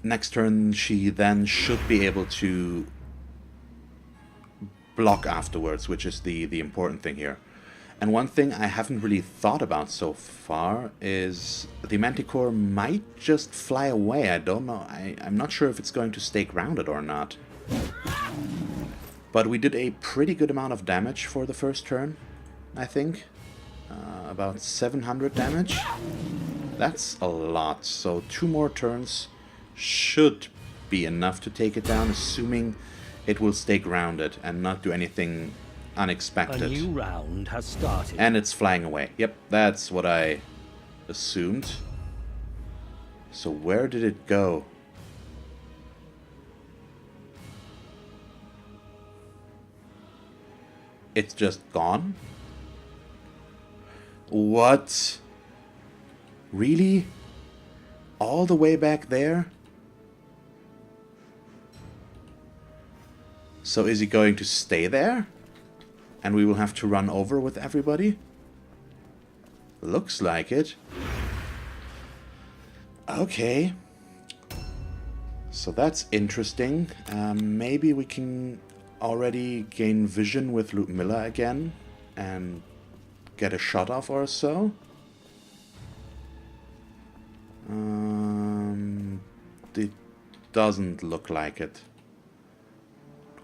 next turn she then should be able to block afterwards, which is the important thing here. And one thing I haven't really thought about so far is the Manticore might just fly away. I don't know. I'm not sure if it's going to stay grounded or not. But we did a pretty good amount of damage for the first turn, I think. About 700 damage. That's a lot. So 2 more turns should be enough to take it down, assuming it will stay grounded and not do anything unexpected. A new round has started. And it's flying away. Yep, that's what I assumed. So where did it go? It's just gone? What? Really? All the way back there? So is he going to stay there? And we will have to run over with everybody? Looks like it. Okay. So that's interesting. Maybe we can already gain vision with Ludmilla again and get a shot off or so. It doesn't look like it.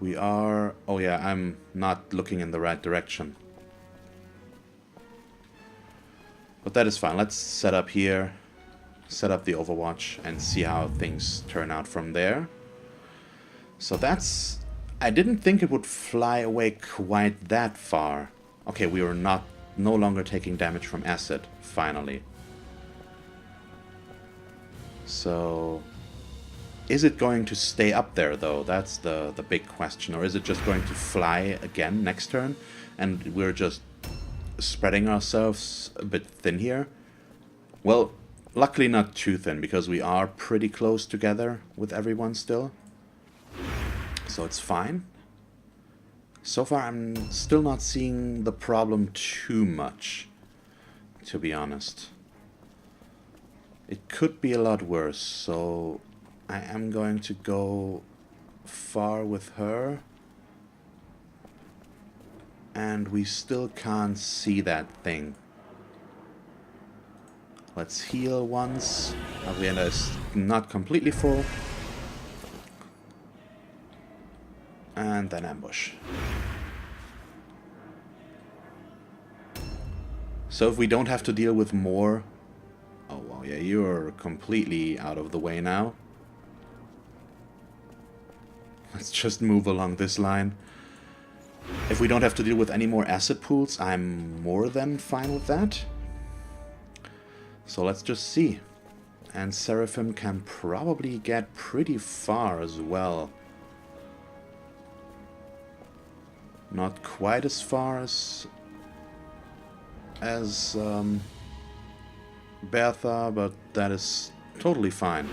We are... Oh yeah, I'm not looking in the right direction. But that is fine. Let's set up here. Set up the Overwatch and see how things turn out from there. So that's... I didn't think it would fly away quite that far. Okay, we were no longer taking damage from acid, finally. So... Is it going to stay up there, though? That's the big question. Or is it just going to fly again next turn? And we're just spreading ourselves a bit thin here? Well, luckily not too thin, because we are pretty close together with everyone still. So it's fine. So far, I'm still not seeing the problem too much, to be honest. It could be a lot worse, so... I am going to go far with her. And we still can't see that thing. Let's heal once. Avienda is not completely full. And then ambush. So if we don't have to deal with more... Oh, well, yeah, you're completely out of the way now. Let's just move along this line. If we don't have to deal with any more acid pools, I'm more than fine with that. So let's just see. And Seraphim can probably get pretty far as well. Not quite as far as Bertha, but that is totally fine.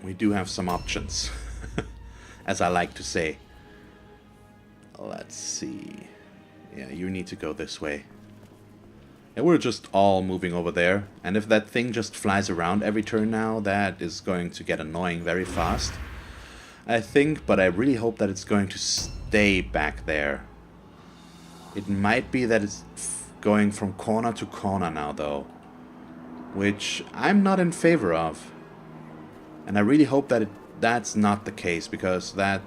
We do have some options, as I like to say. Let's see. Yeah, you need to go this way. And we're just all moving over there. And if that thing just flies around every turn now, that is going to get annoying very fast, I think. But I really hope that it's going to stay back there. It might be that it's going from corner to corner now, though. Which I'm not in favor of. And I really hope that that's not the case, because that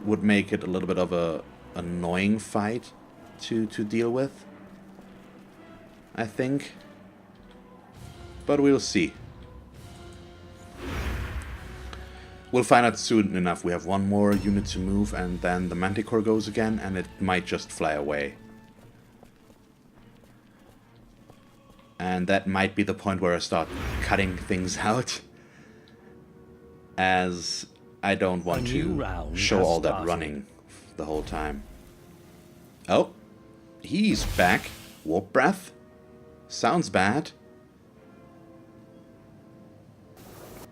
would make it a little bit of a annoying fight to deal with, I think. But we'll see. We'll find out soon enough. We have one more unit to move, and then the Manticore goes again, and it might just fly away. And that might be the point where I start cutting things out, as I don't want to show all that running the whole time. Oh, he's back. Warp Breath. Sounds bad.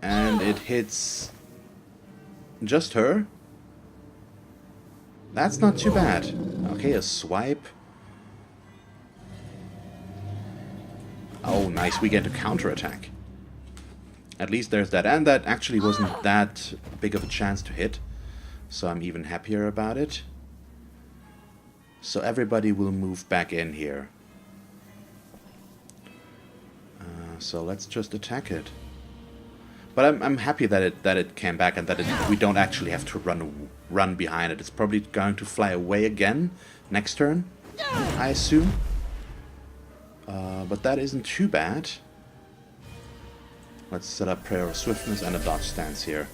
And it hits just her. That's not too bad. Okay, a swipe. Oh, nice. We get a counterattack. At least there's that. And that actually wasn't that big of a chance to hit. So I'm even happier about it. So everybody will move back in here. So let's just attack it. But I'm happy that it came back and that we don't actually have to run behind it. It's probably going to fly away again next turn, I assume. But that isn't too bad. Let's set up Prayer of Swiftness and a dodge stance here,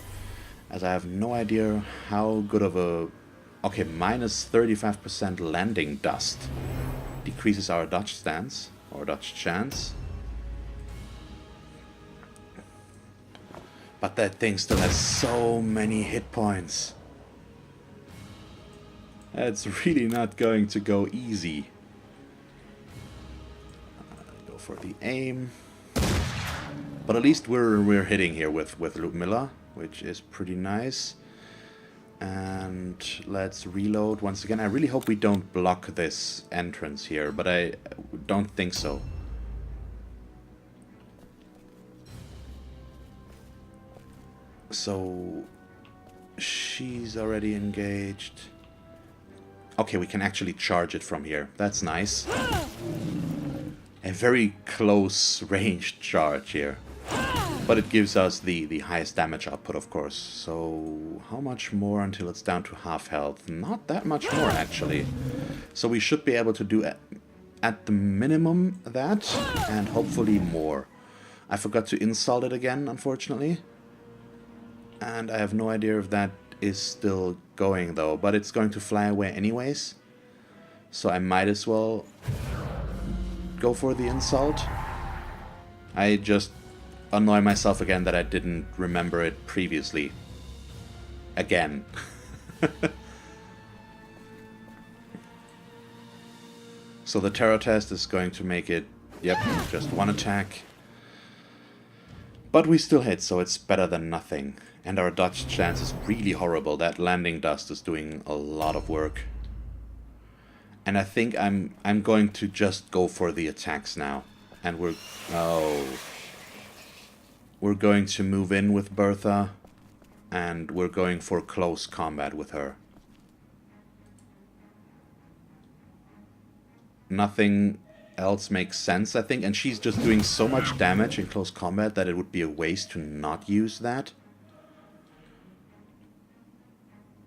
as I have no idea how good of a... Okay, minus 35% landing dust decreases our dodge stance, or dodge chance. But that thing still has so many hit points. It's really not going to go easy. Go for the aim. But at least we're hitting here with Ludmilla, which is pretty nice. And let's reload once again. I really hope we don't block this entrance here, but I don't think so. So she's already engaged. Okay, we can actually charge it from here. That's nice. A very close ranged charge here. But it gives us the highest damage output, of course. So how much more until it's down to half health? Not that much more, actually. So we should be able to do at the minimum that, and hopefully more. I forgot to insult it again, unfortunately. And I have no idea if that is still going, though. But it's going to fly away anyways. So I might as well go for the insult. I just annoy myself again that I didn't remember it previously. Again. So the terror test is going to make it, yep, just one attack. But we still hit, so it's better than nothing. And our dodge chance is really horrible. That landing dust is doing a lot of work. And I think I'm going to just go for the attacks now. And we're going to move in with Bertha, and we're going for close combat with her. Nothing else makes sense, I think, and she's just doing so much damage in close combat that it would be a waste to not use that.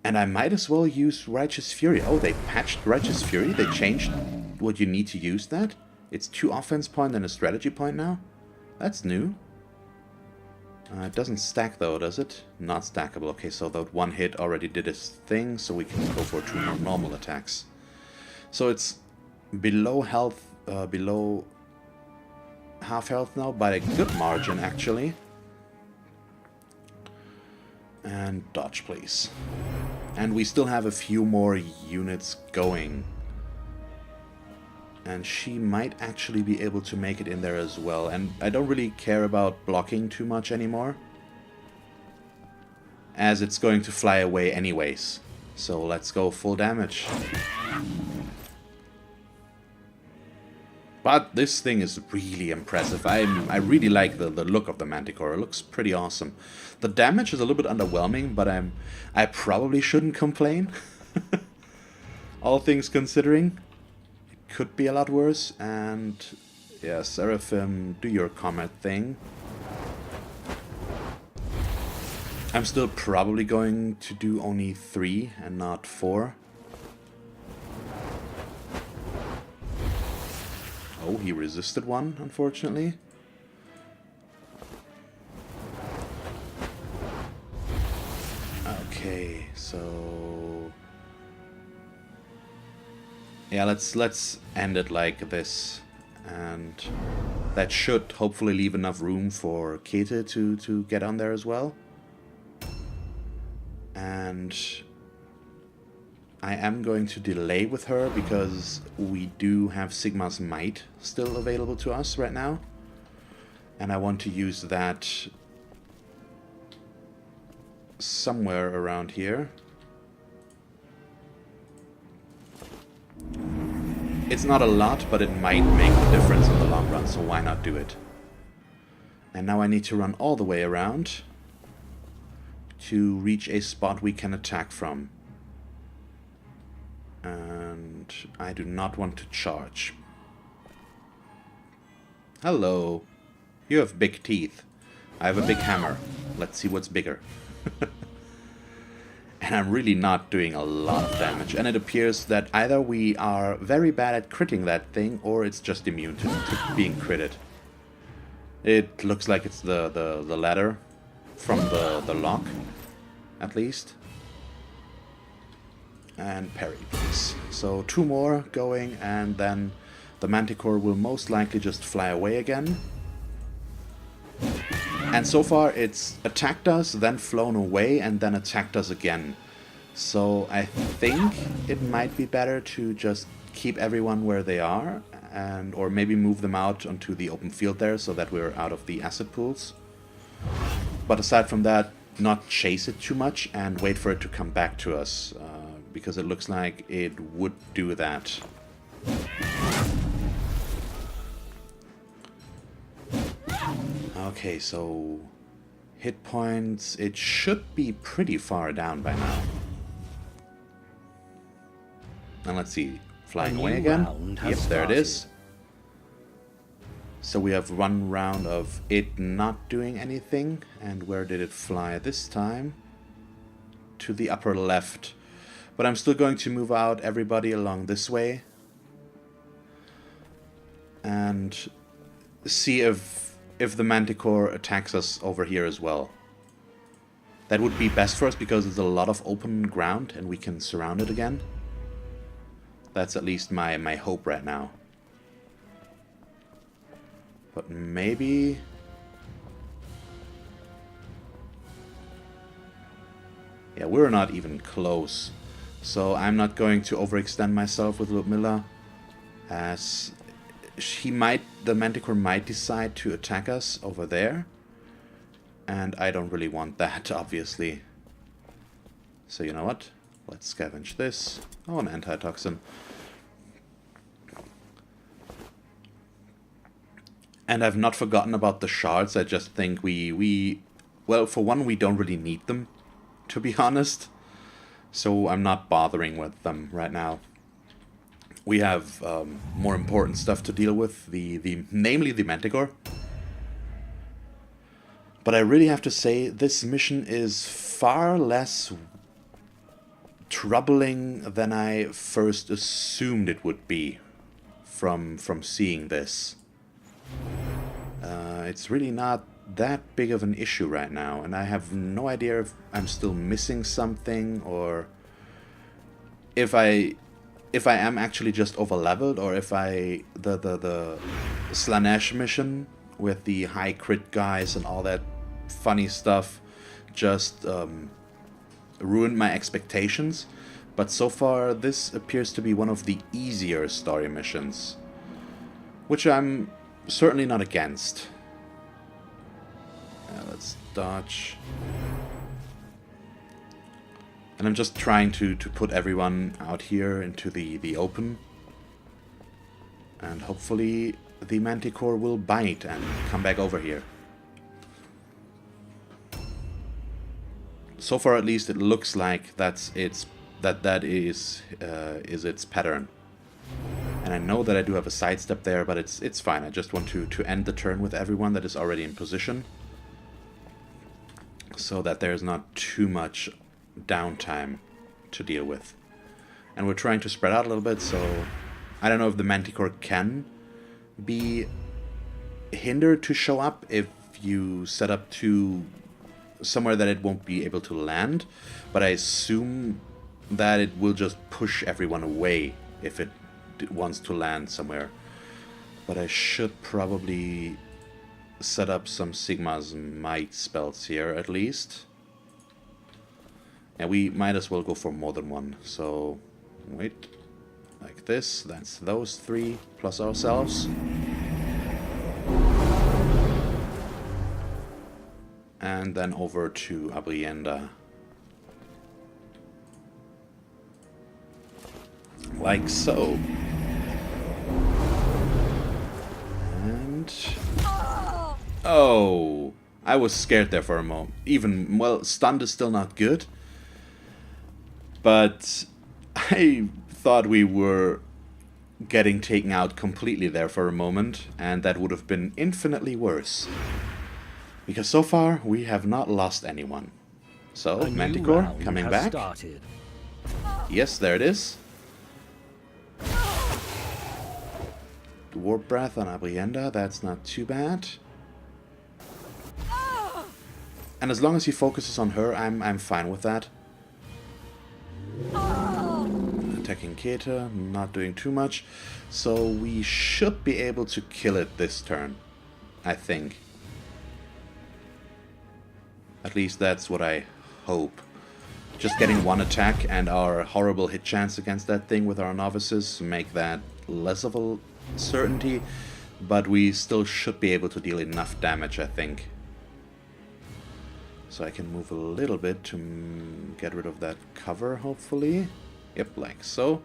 And I might as well use Righteous Fury. Oh, they patched Righteous Fury? They changed what you need to use that? It's 2 offense point and a strategy point now? That's new. It doesn't stack though, does it? Not stackable. Okay, so that one hit already did its thing, so we can go for 2 more normal attacks. So it's below health, below half health now, by a good margin actually. And dodge, please. And we still have a few more units going. And she might actually be able to make it in there as well. And I don't really care about blocking too much anymore, as it's going to fly away anyways. So let's go full damage. But this thing is really impressive. I really like the look of the Manticore. It looks pretty awesome. The damage is a little bit underwhelming, but I probably shouldn't complain. All things considering. Could be a lot worse. And yeah, Seraphim, do your comet thing. I'm still probably going to do only 3 and not 4. Oh, he resisted one, unfortunately. Okay, so yeah, let's end it like this, and that should hopefully leave enough room for Kete to get on there as well. And I am going to delay with her because we do have Sigmar's Might still available to us right now, and I want to use that somewhere around here. It's not a lot, but it might make a difference in the long run, so why not do it? And now I need to run all the way around to reach a spot we can attack from. And I do not want to charge. Hello. You have big teeth. I have a big hammer. Let's see what's bigger. And I'm really not doing a lot of damage. And it appears that either we are very bad at critting that thing, or it's just immune to being critted. It looks like it's the latter from the lock, at least. And parry, please. So 2 more going, and then the Manticore will most likely just fly away again. And so far it's attacked us, then flown away, and then attacked us again. So I think it might be better to just keep everyone where they are, and or maybe move them out onto the open field there so that we're out of the acid pools. But aside from that, not chase it too much and wait for it to come back to us, because it looks like it would do that. Okay, so hit points, it should be pretty far down by now. And let's see, flying away again. Yep, there it is. So we have 1 round of it not doing anything. And where did it fly this time? To the upper left. But I'm still going to move out everybody along this way. And see if the Manticore attacks us over here as well. That would be best for us because there's a lot of open ground and we can surround it again. That's at least my hope right now. But maybe... yeah, we're not even close. So I'm not going to overextend myself with Ludmilla, as the Manticore might decide to attack us over there. And I don't really want that, obviously. So you know what? Let's scavenge this. Oh, an antitoxin. And I've not forgotten about the shards. I just think well, for one, we don't really need them, to be honest. So I'm not bothering with them right now. We have more important stuff to deal with, namely the Manticore. But I really have to say, this mission is far less troubling than I first assumed it would be from seeing this. It's really not that big of an issue right now, and I have no idea if I'm still missing something, or if I am actually just overleveled, or if the Slanesh mission with the high crit guys and all that funny stuff just ruined my expectations. But so far this appears to be one of the easier story missions, which I'm certainly not against. Let's dodge. And I'm just trying to put everyone out here into the open. And hopefully the Manticore will bite and come back over here. So far at least it looks like that is its pattern. And I know that I do have a sidestep there, but it's fine. I just want to end the turn with everyone that is already in position, so that there's not too much downtime to deal with. And we're trying to spread out a little bit, so I don't know if the Manticore can be hindered to show up if you set up to somewhere that it won't be able to land, but I assume that it will just push everyone away if it wants to land somewhere. But I should probably set up some Sigmar's might spells here at least. And we might as well go for more than one. So wait, like this. That's those 3 plus ourselves. And then over to Abrienda. Like so. And... oh! I was scared there for a moment. Even, well, stunned is still not good. But I thought we were getting taken out completely there for a moment, and that would have been infinitely worse. Because so far, we have not lost anyone. So, A new Manticore, round coming has back. started. Yes, there it is. Warp Breath on Abrienda, that's not too bad. And as long as he focuses on her, I'm fine with that. Attacking Keter, not doing too much. So we should be able to kill it this turn, I think. At least that's what I hope. Just getting one attack and our horrible hit chance against that thing with our novices make that less of a certainty, but we still should be able to deal enough damage, I think. So I can move a little bit to get rid of that cover, hopefully. Yep, like so.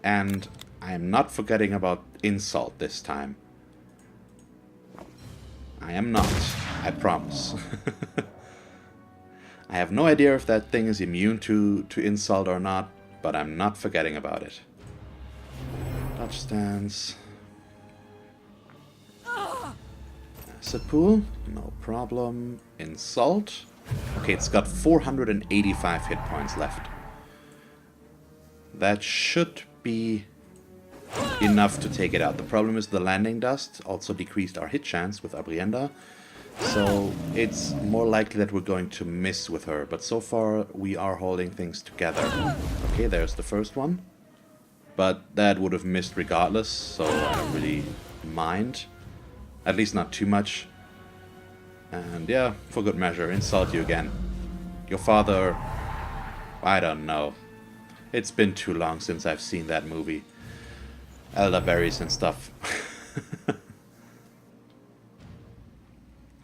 And I'm not forgetting about Insult this time. I am not, I promise. I have no idea if that thing is immune to Insult or not, but I'm not forgetting about it. Dodge stance. Acid pool, no problem. Insult. Okay, it's got 485 hit points left. That should be enough to take it out. The problem is the landing dust also decreased our hit chance with Abrienda. So it's more likely that we're going to miss with her. But so far we are holding things together. Okay, there's the first one. But that would have missed regardless, so I don't really mind. At least not too much. And yeah, for good measure, insult you again. Your father... I don't know. It's been too long since I've seen that movie. Elderberries and stuff.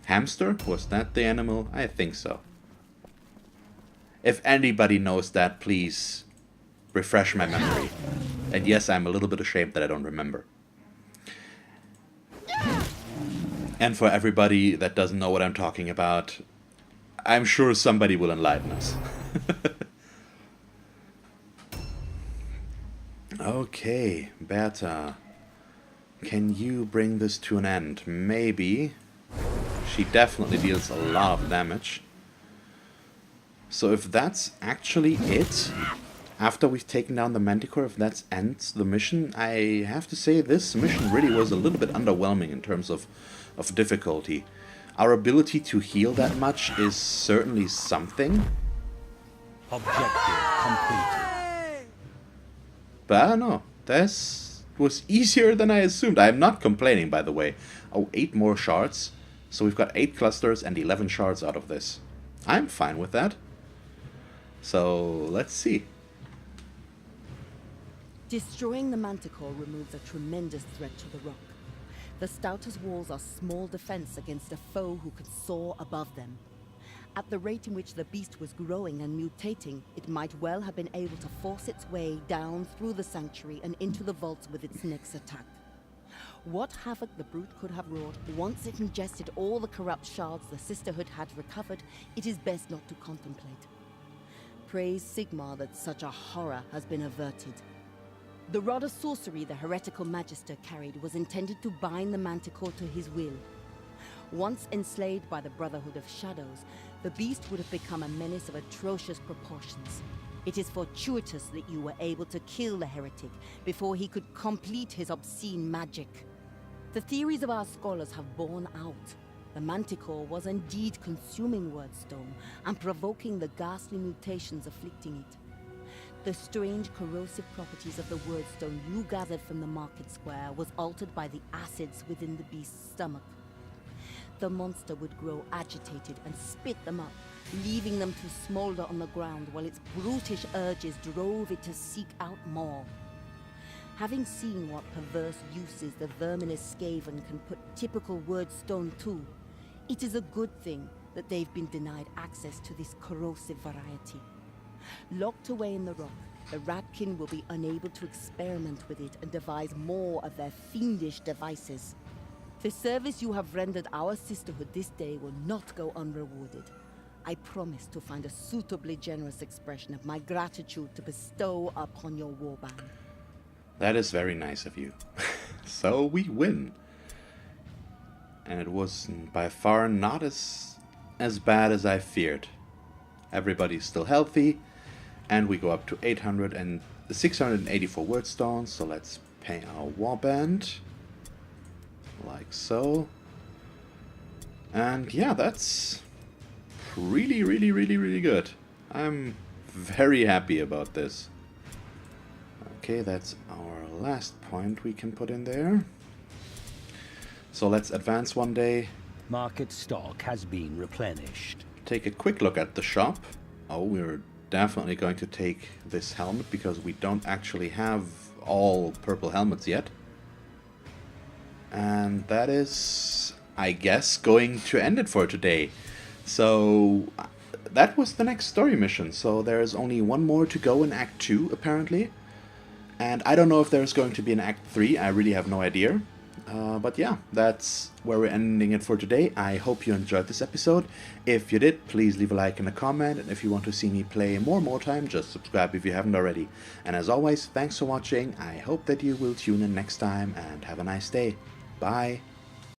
Hamster? Was that the animal? I think so. If anybody knows that, please refresh my memory. And yes, I'm a little bit ashamed that I don't remember. And for everybody that doesn't know what I'm talking about, I'm sure somebody will enlighten us. Okay, Berta. Can you bring this to an end? Maybe. She definitely deals a lot of damage. So if that's actually it, after we've taken down the Manticore, if that ends the mission, I have to say this mission really was a little bit underwhelming in terms of difficulty. Our ability to heal that much is certainly something. Objective completed. But I don't know, this was easier than I assumed. I'm not complaining, by the way. Oh, 8 more shards. So we've got 8 clusters and 11 shards out of this. I'm fine with that. So, let's see. Destroying the Manticore removes a tremendous threat to the rock. The stoutest walls are small defense against a foe who could soar above them. At the rate in which the beast was growing and mutating, it might well have been able to force its way down through the sanctuary and into the vaults with its next attack. What havoc the brute could have wrought once it ingested all the corrupt shards the Sisterhood had recovered, it is best not to contemplate. Praise Sigmar that such a horror has been averted. The rod of sorcery the heretical magister carried was intended to bind the Manticore to his will. Once enslaved by the Brotherhood of Shadows, the beast would have become a menace of atrocious proportions. It is fortuitous that you were able to kill the heretic before he could complete his obscene magic. The theories of our scholars have borne out. The Manticore was indeed consuming Wordstone and provoking the ghastly mutations afflicting it. The strange corrosive properties of the Wordstone you gathered from the market square was altered by the acids within the beast's stomach. The monster would grow agitated and spit them up, leaving them to smolder on the ground while its brutish urges drove it to seek out more. Having seen what perverse uses the verminous Skaven can put typical Wordstone to, it is a good thing that they've been denied access to this corrosive variety. Locked away in the rock, the Ratkin will be unable to experiment with it and devise more of their fiendish devices. The service you have rendered our sisterhood this day will not go unrewarded. I promise to find a suitably generous expression of my gratitude to bestow upon your warband. That is very nice of you. So we win. And it was by far not as bad as I feared. Everybody's still healthy, and we go up to 684 word stones, so let's pay our warband. Like so. And yeah, that's really, really, really, really good. I'm very happy about this. Okay, that's our last point we can put in there. So let's advance one day. Market stock has been replenished. Take a quick look at the shop. Oh, we're definitely going to take this helmet because we don't actually have all purple helmets yet. And that is, I guess, going to end it for today. So that was the next story mission. So there's only one more to go in Act 2, apparently. And I don't know if there's going to be an Act 3. I really have no idea. But yeah, that's where we're ending it for today. I hope you enjoyed this episode. If you did, please leave a like and a comment. And if you want to see me play more Mordheim, just subscribe if you haven't already. And as always, thanks for watching. I hope that you will tune in next time and have a nice day. Bye.